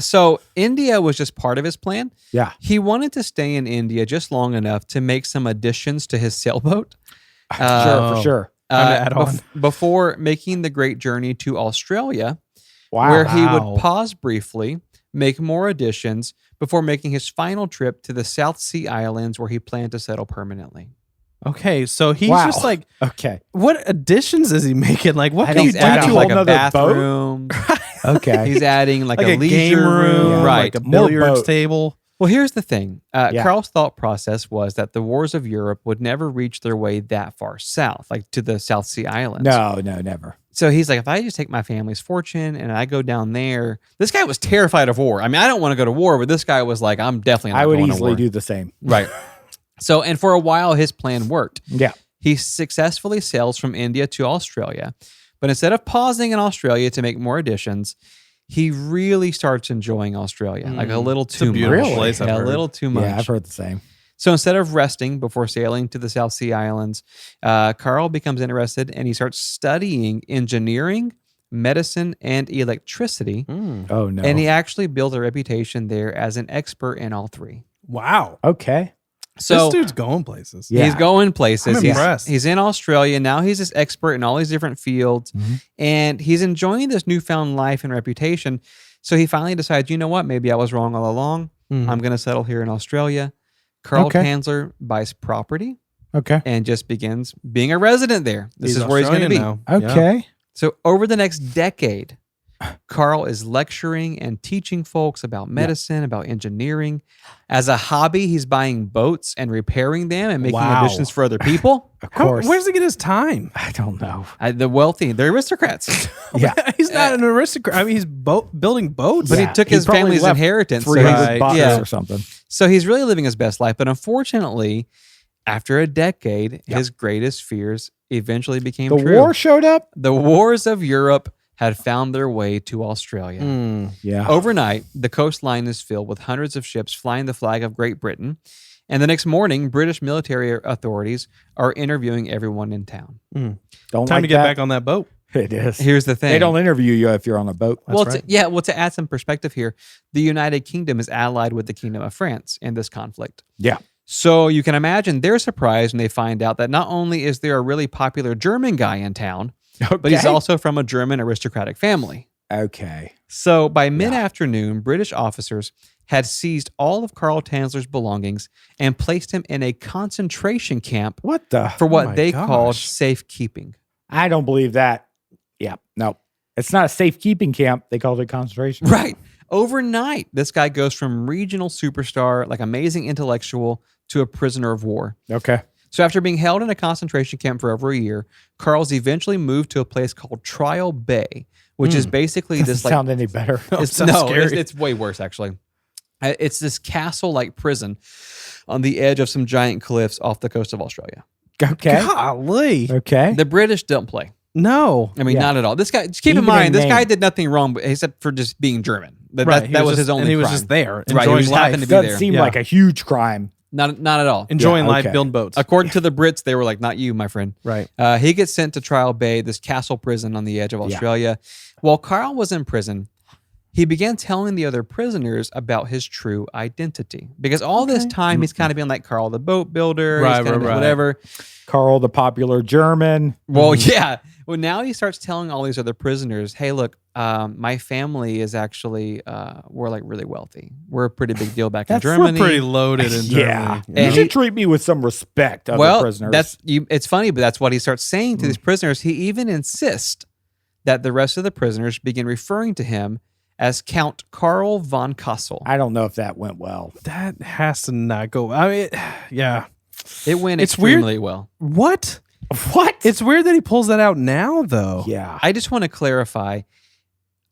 So India was just part of his plan. Yeah. He wanted to stay in India just long enough to make some additions to his sailboat. For sure. Add on. Before making the great journey to Australia, Wow. where he would pause briefly, make more additions before making his final trip to the South Sea Islands, where he planned to settle permanently. Okay, so he's just like, okay. What additions is he making? Like, what can you He's do adding to like a another bathroom. Okay. He's adding like a leisure game room, right? like a billiards boat. table. Well, here's the thing. Carl's thought process was that the wars of Europe would never reach their way that far south, like to the South Sea Islands. No, never. So he's like, if I just take my family's fortune and I go down there, this guy was terrified of war. I mean, I don't want to go to war, but this guy was like, I'm definitely not I would going easily to war. do the same. Right. So, and for a while, his plan worked. Yeah. He successfully sails from India to Australia. But instead of pausing in Australia to make more additions, he really starts enjoying Australia, like a little too much. beautiful place, I've Yeah, a heard. little too much. Yeah, I've heard the same. So instead of resting before sailing to the South Sea Islands, Carl becomes interested and he starts studying engineering, medicine, and electricity. Oh, no. And he actually built a reputation there as an expert in all three. Wow. Okay. So this dude's going places. Yeah. he's going places. I'm impressed. He's in Australia. Now he's this expert in all these different fields. And he's enjoying this newfound life and reputation. So he finally decides, you know what? Maybe I was wrong all along. I'm going to settle here in Australia. Carl Tanzler buys property Okay. and just begins being a resident there. This He's is where he's going to be. Australian now. Okay. So over the next decade, Carl is lecturing and teaching folks about medicine, about engineering. As a hobby, he's buying boats and repairing them and making Wow. additions for other people. Of How, course. where does he get his time? I don't know. The wealthy, they're aristocrats. Yeah. He's not an aristocrat. I mean, he's building boats. But Yeah. he took He his probably family's left inheritance. 300 Right. bucks Yeah. or something. So he's really living his best life. But unfortunately, after a decade, his greatest fears eventually became The true. war showed up? The wars of Europe had found their way to Australia. Yeah. Overnight, the coastline is filled with hundreds of ships flying the flag of Great Britain. And the next morning, British military authorities are interviewing everyone in town. Don't Time like to get that. back on that boat. It is. Here's the thing. They don't interview you if you're on a boat. To add some perspective here, the United Kingdom is allied with the Kingdom of France in this conflict. Yeah. So you can imagine they're surprised when they find out that not only is there a really popular German guy in town, but he's Okay. also from a German aristocratic family. Okay. So by mid-afternoon, British officers had seized all of Carl Tanzler's belongings and placed him in a concentration camp What the? for what my they gosh. called safekeeping. I don't believe that. Yeah. No. It's not a safekeeping camp. They called it concentration. Right. Overnight, this guy goes from regional superstar, like amazing intellectual, to a prisoner of war. Okay. So after being held in a concentration camp for over a year, Carl's eventually moved to a place called Trial Bay, which is basically Doesn't this like sound any better. it's way worse actually. It's this castle-like prison on the edge of some giant cliffs off the coast of Australia. Okay. Golly. Okay. The British don't play. No. I mean, Yeah. not at all. This guy, just keep in Even mind, in this guy name. did nothing wrong, but except for just being German. That He was just- his only and he was crime. just there. Right, he enjoying just life. happened to be Doesn't there. seem Yeah. like a huge crime. Not at all. Enjoying life, okay. building boats. According to the Brits, they were like, not you, my friend. Right. He gets sent to Trial Bay, this castle prison on the edge of Australia. While Karl was in prison, he began telling the other prisoners about his true identity. Because all this time, he's kind of been like Karl the boat builder, Right, he's kind of been right. whatever. Carl, the popular German. Well, yeah. Well, now he starts telling all these other prisoners, hey, look, my family is actually, we're like really wealthy. We're a pretty big deal back in Germany. We're pretty loaded in Germany. Yeah. Yeah. You should treat me with some respect, other prisoners. It's funny, but that's what he starts saying to these prisoners. He even insists that the rest of the prisoners begin referring to him as Count Karl von Kassel. I don't know if that went well. That has to not go. I mean, yeah. It went It's extremely well. What? What? It's weird that he pulls that out now, though. Yeah. I just want to clarify.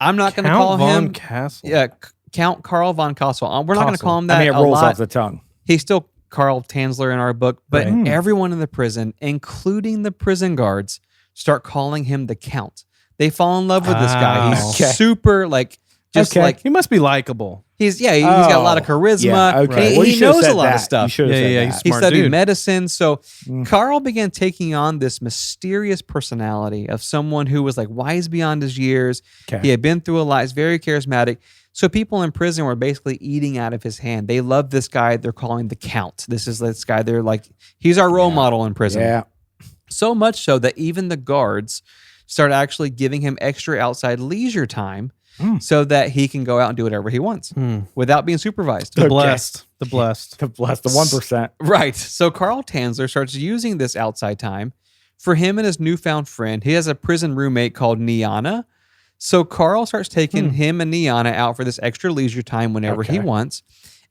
I'm not going to Count call von him Castle. Count Karl von Kassel. We're not going to Kassel. call him that I mean, it a rolls lot. off the tongue. He's still Carl Tanzler in our book, but Right. everyone in the prison, including the prison guards, start calling him the Count. They fall in love with this guy. He's Okay. super He must be likable. he's got a lot of charisma. Yeah, okay. He, Well, you he should have knows a said lot that. of stuff. You should have Yeah, said yeah, that. he's He smart studied dude. medicine. So Carl began taking on this mysterious personality of someone who was like wise beyond his years. Okay. He had been through a lot. He's very charismatic. So people in prison were basically eating out of his hand. They love this guy. They're calling the Count. This guy. They're like, he's our role model in prison. Yeah. So much so that even the guards start actually giving him extra outside leisure time so that he can go out and do whatever he wants without being supervised. The blessed. The blessed. To bless the 1%. Right. So Karl Tanzler starts using this outside time for him and his newfound friend. He has a prison roommate called Niana. So Karl starts taking him and Niana out for this extra leisure time whenever he wants.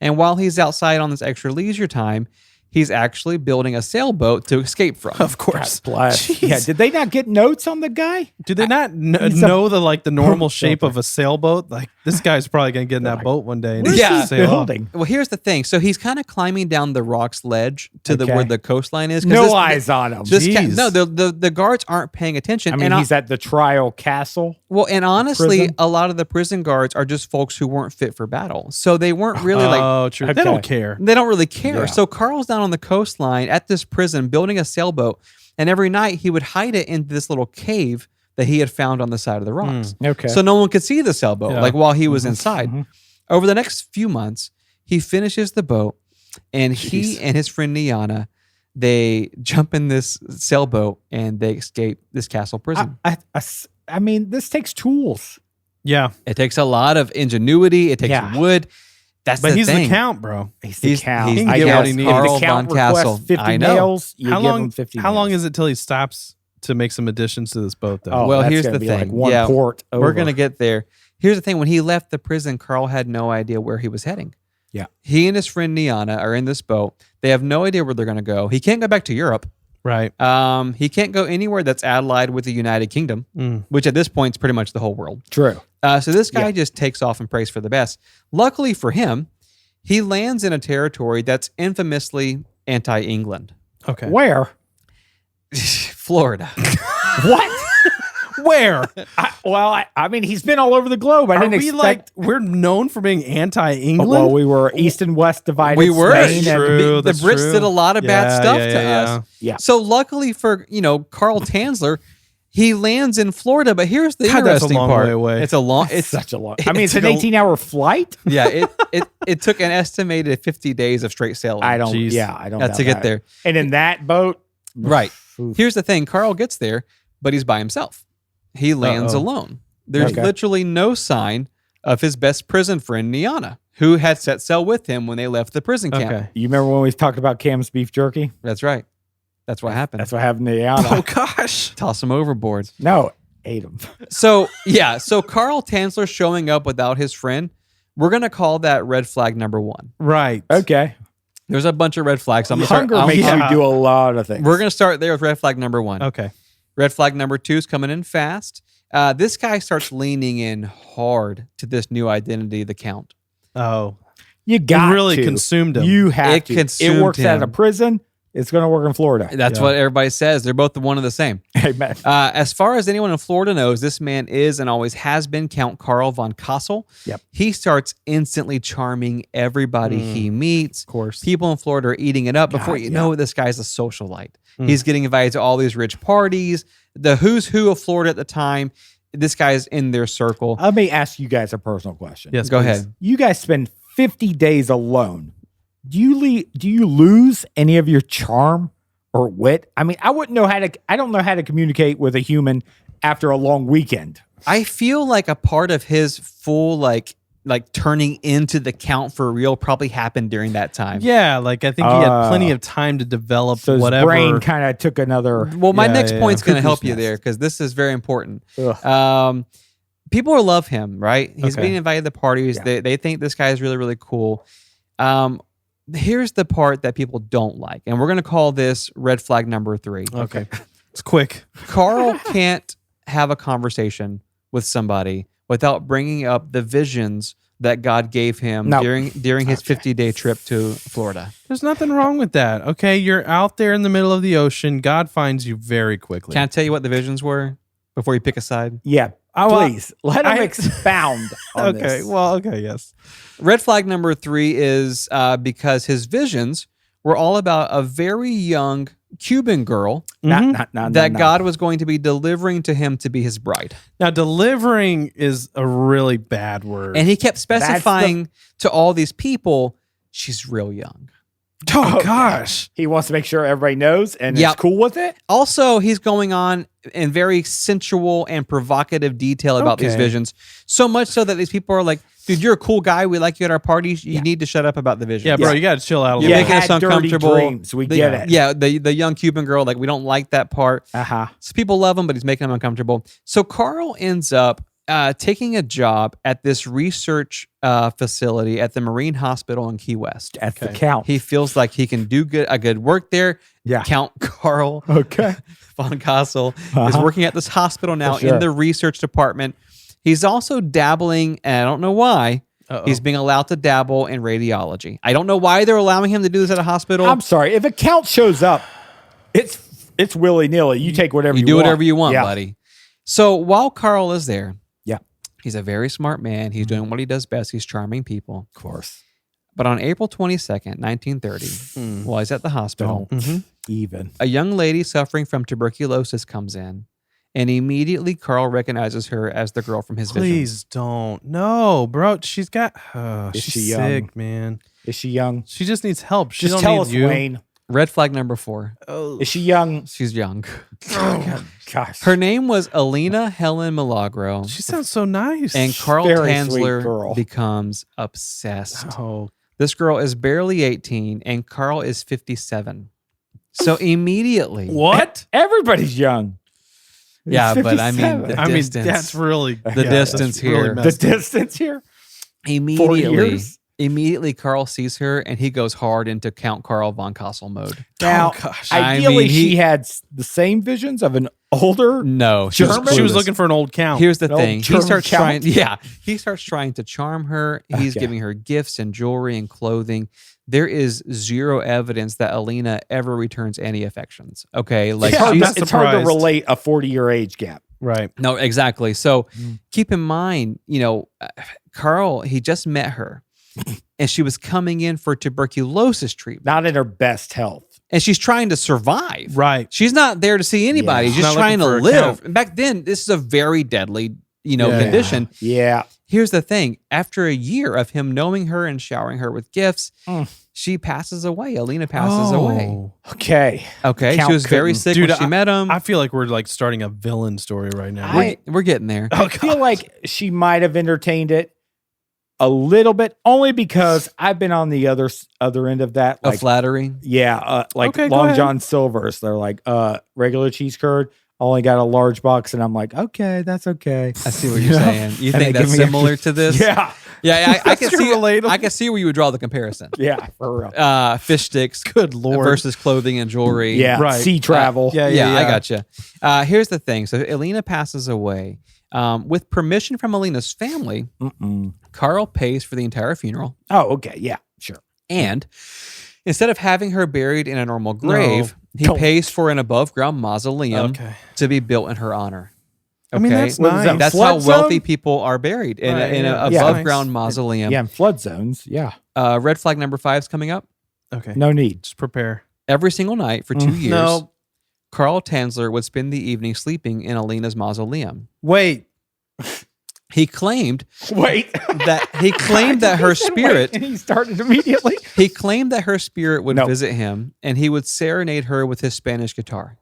And while he's outside on this extra leisure time, he's actually building a sailboat to escape from. Of course. God bless. Jeez. Yeah. Did they not get notes on the guy? Do they not he's a know the normal boat shape builder. of a sailboat? Like, this guy's probably going to get in that boat one day. And Where's Yeah. he sail off. building? Well, here's the thing. So he's kind of climbing down the rocks ledge to Okay. where the coastline is. 'cause No this- eyes on him. Jeez. No, the guards aren't paying attention. I mean, and he's at the trial castle. well, and honestly, prison? a lot of the prison guards are just folks who weren't fit for battle. So they weren't really Oh, true. Okay. They don't care. they don't really care. Yeah. So Carl's down on the coastline at this prison building a sailboat, and every night he would hide it into this little cave that he had found on the side of the rocks. Okay. So no one could see the sailboat, Yeah. like while he was inside. Over the next few months, he finishes the boat, and he and his friend Niana, they jump in this sailboat and they escape this castle prison. I mean, this takes tools. Yeah. It takes a lot of ingenuity. It takes Yeah. wood. That's But the he's thing. the count, bro. He's the He's- count. he can I get guess. what he needs. If Karl the count von Castle. requests 50 I know. nails, you How give long? him 50 How long nails. is it till he stops to make some additions to this boat, though? Oh, Well, that's here's gonna the be thing. Like one Yeah, port over. We're going to get there. Here's the thing. When he left the prison, Karl had no idea where he was heading. Yeah. He and his friend Niana are in this boat. They have no idea where they're going to go. He can't go back to Europe. Right. He can't go anywhere that's allied with the United Kingdom, which at this point is pretty much the whole world. True. So this guy just takes off and prays for the best. Luckily for him, he lands in a territory that's infamously anti-England. Okay. Where? Florida. What? Where? I mean, he's been all over the globe. I Are didn't we expect. we're known for being anti-England? Well, we were East and West divided. We were. Spain That's and- true. The That's Brits true. did a lot of bad Yeah, stuff yeah, to yeah, us. yeah. So luckily for, Karl Tanzler, he lands in Florida, but here's the God, that's a interesting long part. way away. It's a long It's such a long. it I mean, it's an took a- 18-hour flight. Yeah, it took an estimated 50 days of straight sailing. I don't. Jeez. Yeah, I don't. to doubt get that. there. And in that boat, Right. oof. Here's the thing, Karl gets there, but he's by himself. He lands Uh-oh. alone. There's Okay. literally no sign of his best prison friend, Niana, who had set sail with him when they left the prison camp. Okay. You remember when we talked about Cam's beef jerky? That's right. That's what happened. That's what happened to Yana. Oh gosh. Toss him overboard. No, ate him. So Karl Tanzler showing up without his friend, we're going to call that red flag number 1. Right. Okay. There's a bunch of red flags. Hunger makes yeah. you do a lot of things. We're going to start there with red flag number 1. Okay. Red flag number 2 is coming in fast. This guy starts leaning in hard to this new identity, the Count. Oh. You got really to. consumed him. You have It to. consumed It works at a him. prison. It's going to work in Florida. That's what everybody says. They're both one and the same. Amen. As far as anyone in Florida knows, this man is and always has been Count Karl von Creep. Yep. He starts instantly charming everybody he meets. Of course. People in Florida are eating it up. Before you know it, this guy's a socialite. He's getting invited to all these rich parties. The who's who of Florida at the time, this guy's in their circle. Let me ask you guys a personal question. Yes, Go please. ahead. You guys spend 50 days alone. Do you lose any of your charm or wit? I mean, I don't know how to communicate with a human after a long weekend. I feel like a part of his full like turning into the Count for real probably happened during that time. Yeah, like I think he had plenty of time to develop So his whatever. brain kind of took another. Well, my Yeah, next yeah, point's going to help Cuckoo's you there nest. because this is very important. Ugh. People love him, right? He's Okay. being invited to parties. Yeah. They think this guy is really, really cool. Here's the part that people don't like, and we're going to call this red flag number 3. Okay. It's quick. Karl can't have a conversation with somebody without bringing up the visions that God gave him No. during his 50-day trip to Florida. There's nothing wrong with that. Okay, you're out there in the middle of the ocean. God finds you very quickly. Can I tell you what the visions were before you pick a side? Yeah. well, Please let him I- expound on Okay. this. Well. Okay. Yes. Red flag number 3 is because his visions were all about a very young Cuban girl Not that God was going to be delivering to him to be his bride. Now, delivering is a really bad word. And he kept specifying to all these people, she's real young. oh gosh. He wants to make sure everybody knows and Yep. is cool with it. Also, he's going on in very sensual and provocative detail about these Okay. visions. So much so that these people are like, dude, you're a cool guy. We like you at our parties. You need to shut up about the vision. Yeah, bro, you got to chill out a You're little making bit. us Dirty uncomfortable. dreams. We get it. Yeah, the young Cuban girl, like we don't like that part. Uh-huh. So people love him, but he's making them uncomfortable. So Karl ends up taking a job at this research facility at the Marine Hospital in Key West. That's the count. He feels like he can do good work there. Yeah. Count Karl Okay. von Creep is working at this hospital now For sure. in the research department. He's also dabbling, and I don't know why, he's being allowed to dabble in radiology. I don't know why they're allowing him to do this at a hospital. I'm sorry. If a count shows up, it's willy-nilly. You take whatever you do want. whatever you want, Yeah. buddy. So while Karl is there, Yeah. he's a very smart man. He's doing what he does best. He's charming people. Of course. But on April 22nd, 1930, while he's at the hospital, Even. a young lady suffering from tuberculosis comes in, and immediately Karl recognizes her as the girl from his vision. Please don't. No, bro. She's got. Is she's she sick, young? man. Is she young? She just needs help. She Just don't tell need us, you. Wayne. Red flag number 4. Is she young? She's young. Gosh. Her name was Elena Helen Milagro, She sounds so nice. and Carl Very sweet Tanzler girl. becomes obsessed. Oh, This girl is barely 18, and Karl is 57. So immediately, what? Everybody's young. Yeah, He's but I mean, 57. the I mean, distance. that's really The that's distance really here. the messed up. distance here. 4 immediately, years? immediately, Karl sees her, and he goes hard into Count Karl von Creep mode. Now, gosh. I ideally, mean, she had the same visions of an older. No, she's German? She was clueless. looking for an old count. Here's the An old thing. He German starts count? trying. Yeah, he starts trying to charm her. He's Okay. giving her gifts and jewelry and clothing. There is zero evidence that Elena ever returns any affections. Okay, like It's hard, she's it's hard to surprised. relate a 40-year age gap. right. no, exactly. So keep in mind, Karl, he just met her, and she was coming in for tuberculosis treatment, Not in her best health. and she's trying to survive. Right. She's not there to see anybody. Yeah. She's just Not trying to looking for a live. count. And back then, this is a very deadly, Yeah. condition. Yeah. Here's the thing. After a year of him knowing her and showering her with gifts, she passes away. Elena passes away. Oh. Okay. Okay. Count She was very couldn't- sick Dude, when she met him. I feel like we're like starting a villain story right now. We're getting there. I feel like she might have entertained it a little bit, only because I've been on the other end of that. A Like, flattery. yeah, like Okay, go Long ahead. John Silver's. They're like, regular cheese curd. Only got a large box, and I'm like, okay, that's okay. I see what you're saying. You And think they give that's me similar to this? Yeah, Yeah, I can That's see. relatable. I can see where you would draw the comparison. yeah, for real. Fish sticks. Good Lord. Versus clothing and jewelry. Yeah, right. sea travel. Yeah, I gotcha. Here's the thing. So Elena passes away. With permission from Elena's family, Mm-mm. Karl pays for the entire funeral, Oh, okay, yeah, sure. and Instead of having her buried in a normal grave, he pays for an above-ground mausoleum to be built in her honor. I mean, that's nice. That's how wealthy people are buried in an above-ground mausoleum. Yeah, in flood zones. Yeah. Red flag number 5 is coming up. Okay. No need. Just prepare. Every single night for 2 years, Carl Tanzler would spend the evening sleeping in Elena's mausoleum. Wait. He claimed that that her spirit. And he started immediately. He claimed that her spirit would visit him, and he would serenade her with his Spanish guitar.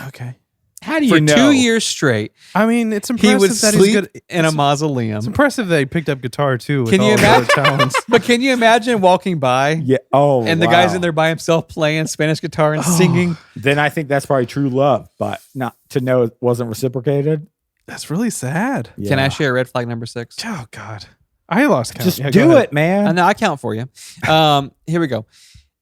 Okay. How do you know? For 2 years straight, I mean, it's impressive he would that sleep he's good in a mausoleum. It's impressive that he picked up guitar too. Can you imagine? But can you imagine walking by? Yeah. Oh, and the guy's in there by himself playing Spanish guitar and singing. Then I think that's probably true love, but not to know it wasn't reciprocated. That's really sad. Yeah. Can I share red flag number 6? Oh God, I lost count. Just do it, man. No, I count for you. Here we go.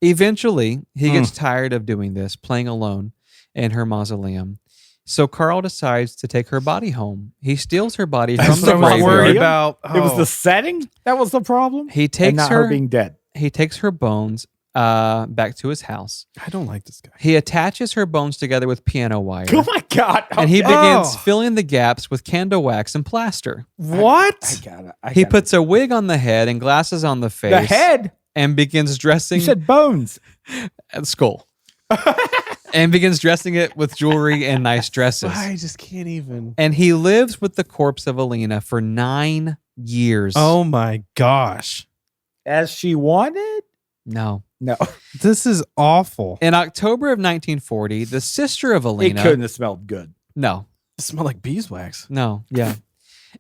Eventually, he gets tired of doing this, playing alone in her mausoleum. So Carl decides to take her body home. He steals her body from the graveyard. Worried about. It was the setting that was the problem. He takes and not her being dead. He takes her bones back to his house. I don't like this guy. He attaches her bones together with piano wire. Oh my God! And he begins filling the gaps with candle wax and plaster. What? I got it. He puts a wig on the head and glasses on the face. The head. And begins dressing. You said bones. Skull. And begins dressing it with jewelry and nice dresses. I just can't even. And he lives with the corpse of Elena for 9 years. Oh my gosh. As she wanted? No. This is awful. In October of 1940, the sister of Elena... It couldn't have smelled good. No. It smelled like beeswax. No. Yeah.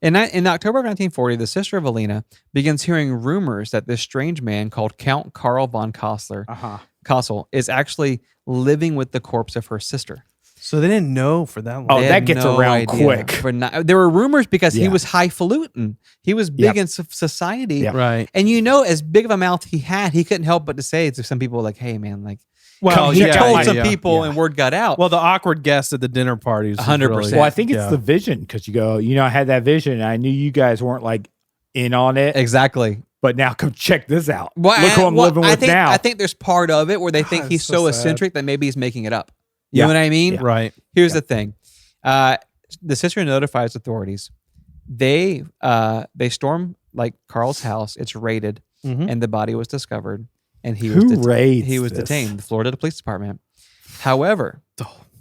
In October of 1940, the sister of Elena begins hearing rumors that this strange man called Count Karl von Creep is actually living with the corpse of her sister. So they didn't know for that long. Oh, that gets around quick. There were rumors because he was highfalutin. He was big in society. Yep. Right. And as big of a mouth he had, he couldn't help but to say to some people like, hey, man, like, well, he told some people and word got out. Well, the awkward guest at the dinner parties. 100%. Well, I think it's the vision because you go, I had that vision and I knew you guys weren't like in on it. Exactly. But now come check this out. Well, Look who I'm living with now. I think there's part of it where they think he's so eccentric that maybe he's making it up. You know what I mean? Yeah. Right. Here's the thing. The sister notifies authorities. They storm like Carl's house. It's raided, and the body was discovered. And he was detained. The Florida Police Department. However,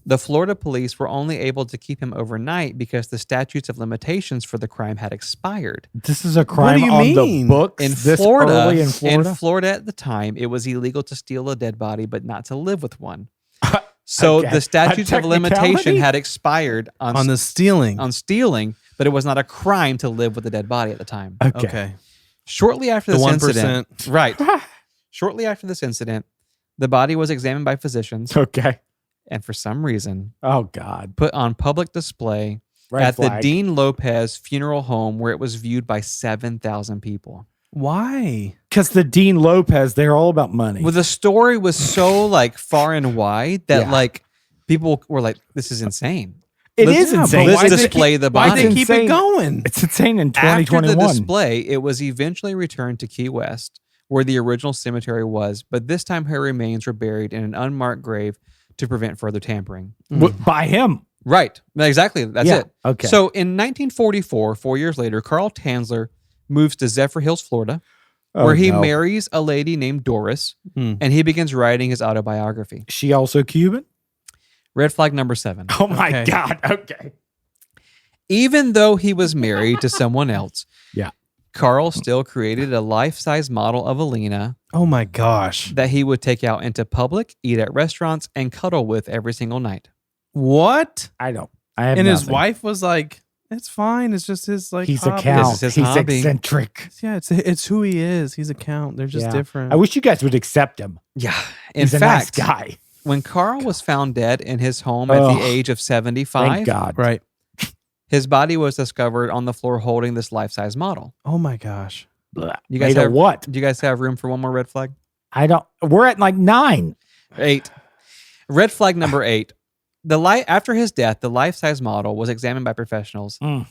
the Florida police were only able to keep him overnight because the statutes of limitations for the crime had expired. This is a crime on the books in Florida. In Florida at the time, it was illegal to steal a dead body, but not to live with one. So the statutes of limitation had expired on the stealing. On stealing, but it was not a crime to live with a dead body at the time. Okay. Shortly after this 1%. incident, right? Shortly after this incident, the body was examined by physicians. Okay. And for some reason, oh God, put on public display at the Dean Lopez funeral home, where it was viewed by 7,000 people. Why? Because the Dean Lopez, they're all about money. Well, the story was so like far and wide that like people were like, "This is insane." It is insane. Let's display the body. Why they keep it going? It's insane in 2021. After the display, it was eventually returned to Key West, where the original cemetery was, but this time her remains were buried in an unmarked grave to prevent further tampering. By him. Right. Exactly. That's it. Okay. So in 1944, 4 years later, Carl Tanzler moves to Zephyr Hills, Florida, where he marries a lady named Doris, and he begins writing his autobiography. She also Cuban? Red flag number 7. Oh my God. Okay. Even though he was married to someone else, yeah, Carl still created a life-size model of Elena. Oh my gosh. That he would take out into public, eat at restaurants, and cuddle with every single night. What? I have and nothing. His wife was like, it's fine. It's just his like he's hobby. a count. This is his he's hobby. Eccentric. Yeah, it's who he is. He's a count. They're just different. I wish you guys would accept him. Yeah. He's In a nice fact, guy. When Carl was found dead in his home at the age of 75, thank God. Right. His body was discovered on the floor holding this life-size model. Oh my gosh. You guys have what? Do you guys have room for one more red flag? I don't. We're at like 9. 8. Red flag number 8. After his death, the life-size model was examined by professionals, and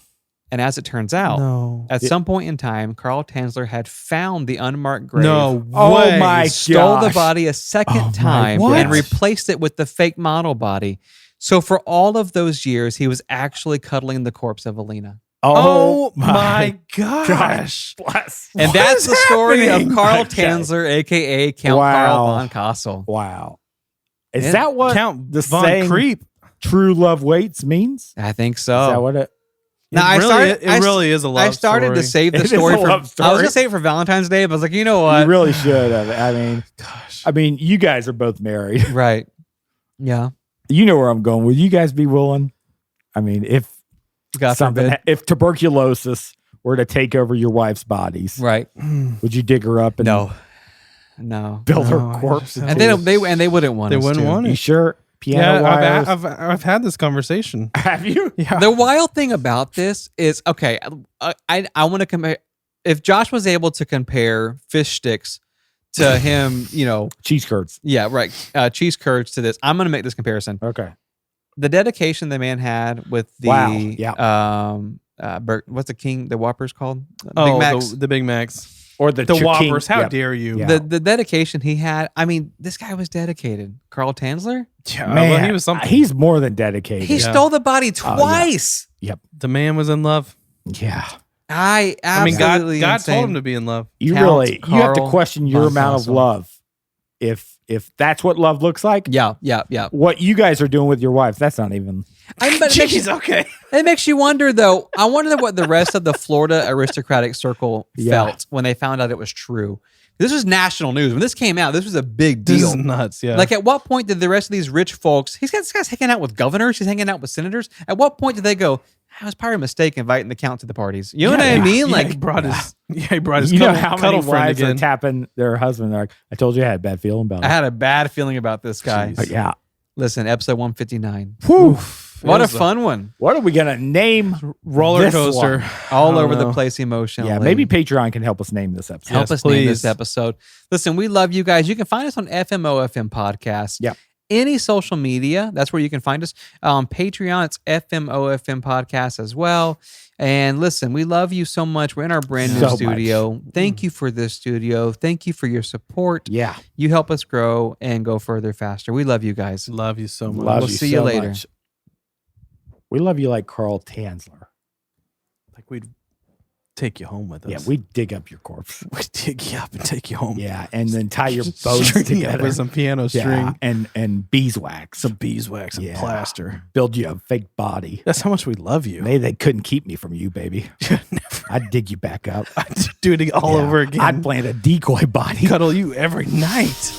And as it turns out, No. at some point in time, Carl Tanzler had found the unmarked grave. No Oh way. my Stole the gosh. body a second time what? and replaced it with the fake model body. So for all of those years, he was actually cuddling the corpse of Elena. Oh my gosh. Bless. And What that's is the story happening? of Carl Okay. Tanzler, a.k.a. Count Wow. Karl von Castle. Wow. Is Yeah. that what Count the von saying Creep. true love waits means? I think Is that so. what it? Now, It really is a love I started story. to save the It is story a for. love I was story. going to save it for Valentine's Day, but I was like, you know what? You really should have. I mean, you guys are both married. Right. Yeah. You know where I'm going. Would you guys be willing? I mean, if God forbid. if tuberculosis were to take over your wife's bodies, Right. would you dig her up and No. build No, her I corpse? just- And they wouldn't want They us wouldn't to. want You it. sure? Piano Yeah, wires. I've had this conversation. Have you? Yeah. The wild thing about this is, okay, I want to compare. If Josh was able to compare fish sticks to him, Cheese curds. yeah, right, cheese curds to this, I'm going to make this comparison. Okay. The dedication the man had with the, Wow, yeah. what's the Whoppers called? Oh, Big Macs. the Big Macs. Or the The King- Whoppers. How yep. dare you? Yeah. The dedication he had. I mean, this guy was dedicated. Carl Tanzler. Yeah, Man, well, he was something. He's more than dedicated. He stole the body twice. The man was in love. Yeah. I I mean, absolutely God insane. told him to be in love. You Count you have to Karl question your von amount of Castle. love. If that's what love looks like, Yeah. what you guys are doing with your wife, that's not even. But it makes you- Jeez, okay. It makes you wonder, though. I wonder what the rest of the Florida aristocratic circle Yeah. felt when they found out it was true. This was national news. When this came out, this was a big This deal. is nuts. Yeah. Like, at what point did the rest of these rich folks, this guy's hanging out with governors, he's hanging out with senators. At what point did they go, it was probably a mistake inviting the Count to the parties? You know what I mean? Yeah, Like, he brought his. Yeah, he brought his. You know cuddle, how cuddle many friend wives are again. tapping their husband? They're like, I told you I had a bad feeling about I it. had a bad feeling about this guy. Jeez. Yeah. Listen, episode 159. Whew. What a It was fun one. What are we gonna name? roller this coaster. one? All I don't over the know. place emotionally. Yeah, maybe Patreon can help us name this episode. Help Yes, us name this please. episode. Listen, we love you guys. You can find us on FMOFM Podcast. Yeah. Any social media, that's where you can find us. Patreon, it's FMOFM Podcast as well. And listen, we love you so much. We're in our brand new So much. studio. Thank you for this studio. Thank you for your support. Yeah. You help us grow and go further faster. We love you guys. Love you so much. Love We'll you see you so later. much. We love you like Carl Tanzler. Like we'd take you home with us. Yeah, we dig up your corpse. We'd dig you up and take you home. Yeah, and then tie your bones String you up together. with some piano string, Yeah, and beeswax. some beeswax, and Yeah. plaster. Build you a fake body. That's how much we love you. Maybe they couldn't keep me from you, baby. Never. I'd dig you back up. I'd do it all Yeah. over again. I'd plant a decoy body. cuddle you every night.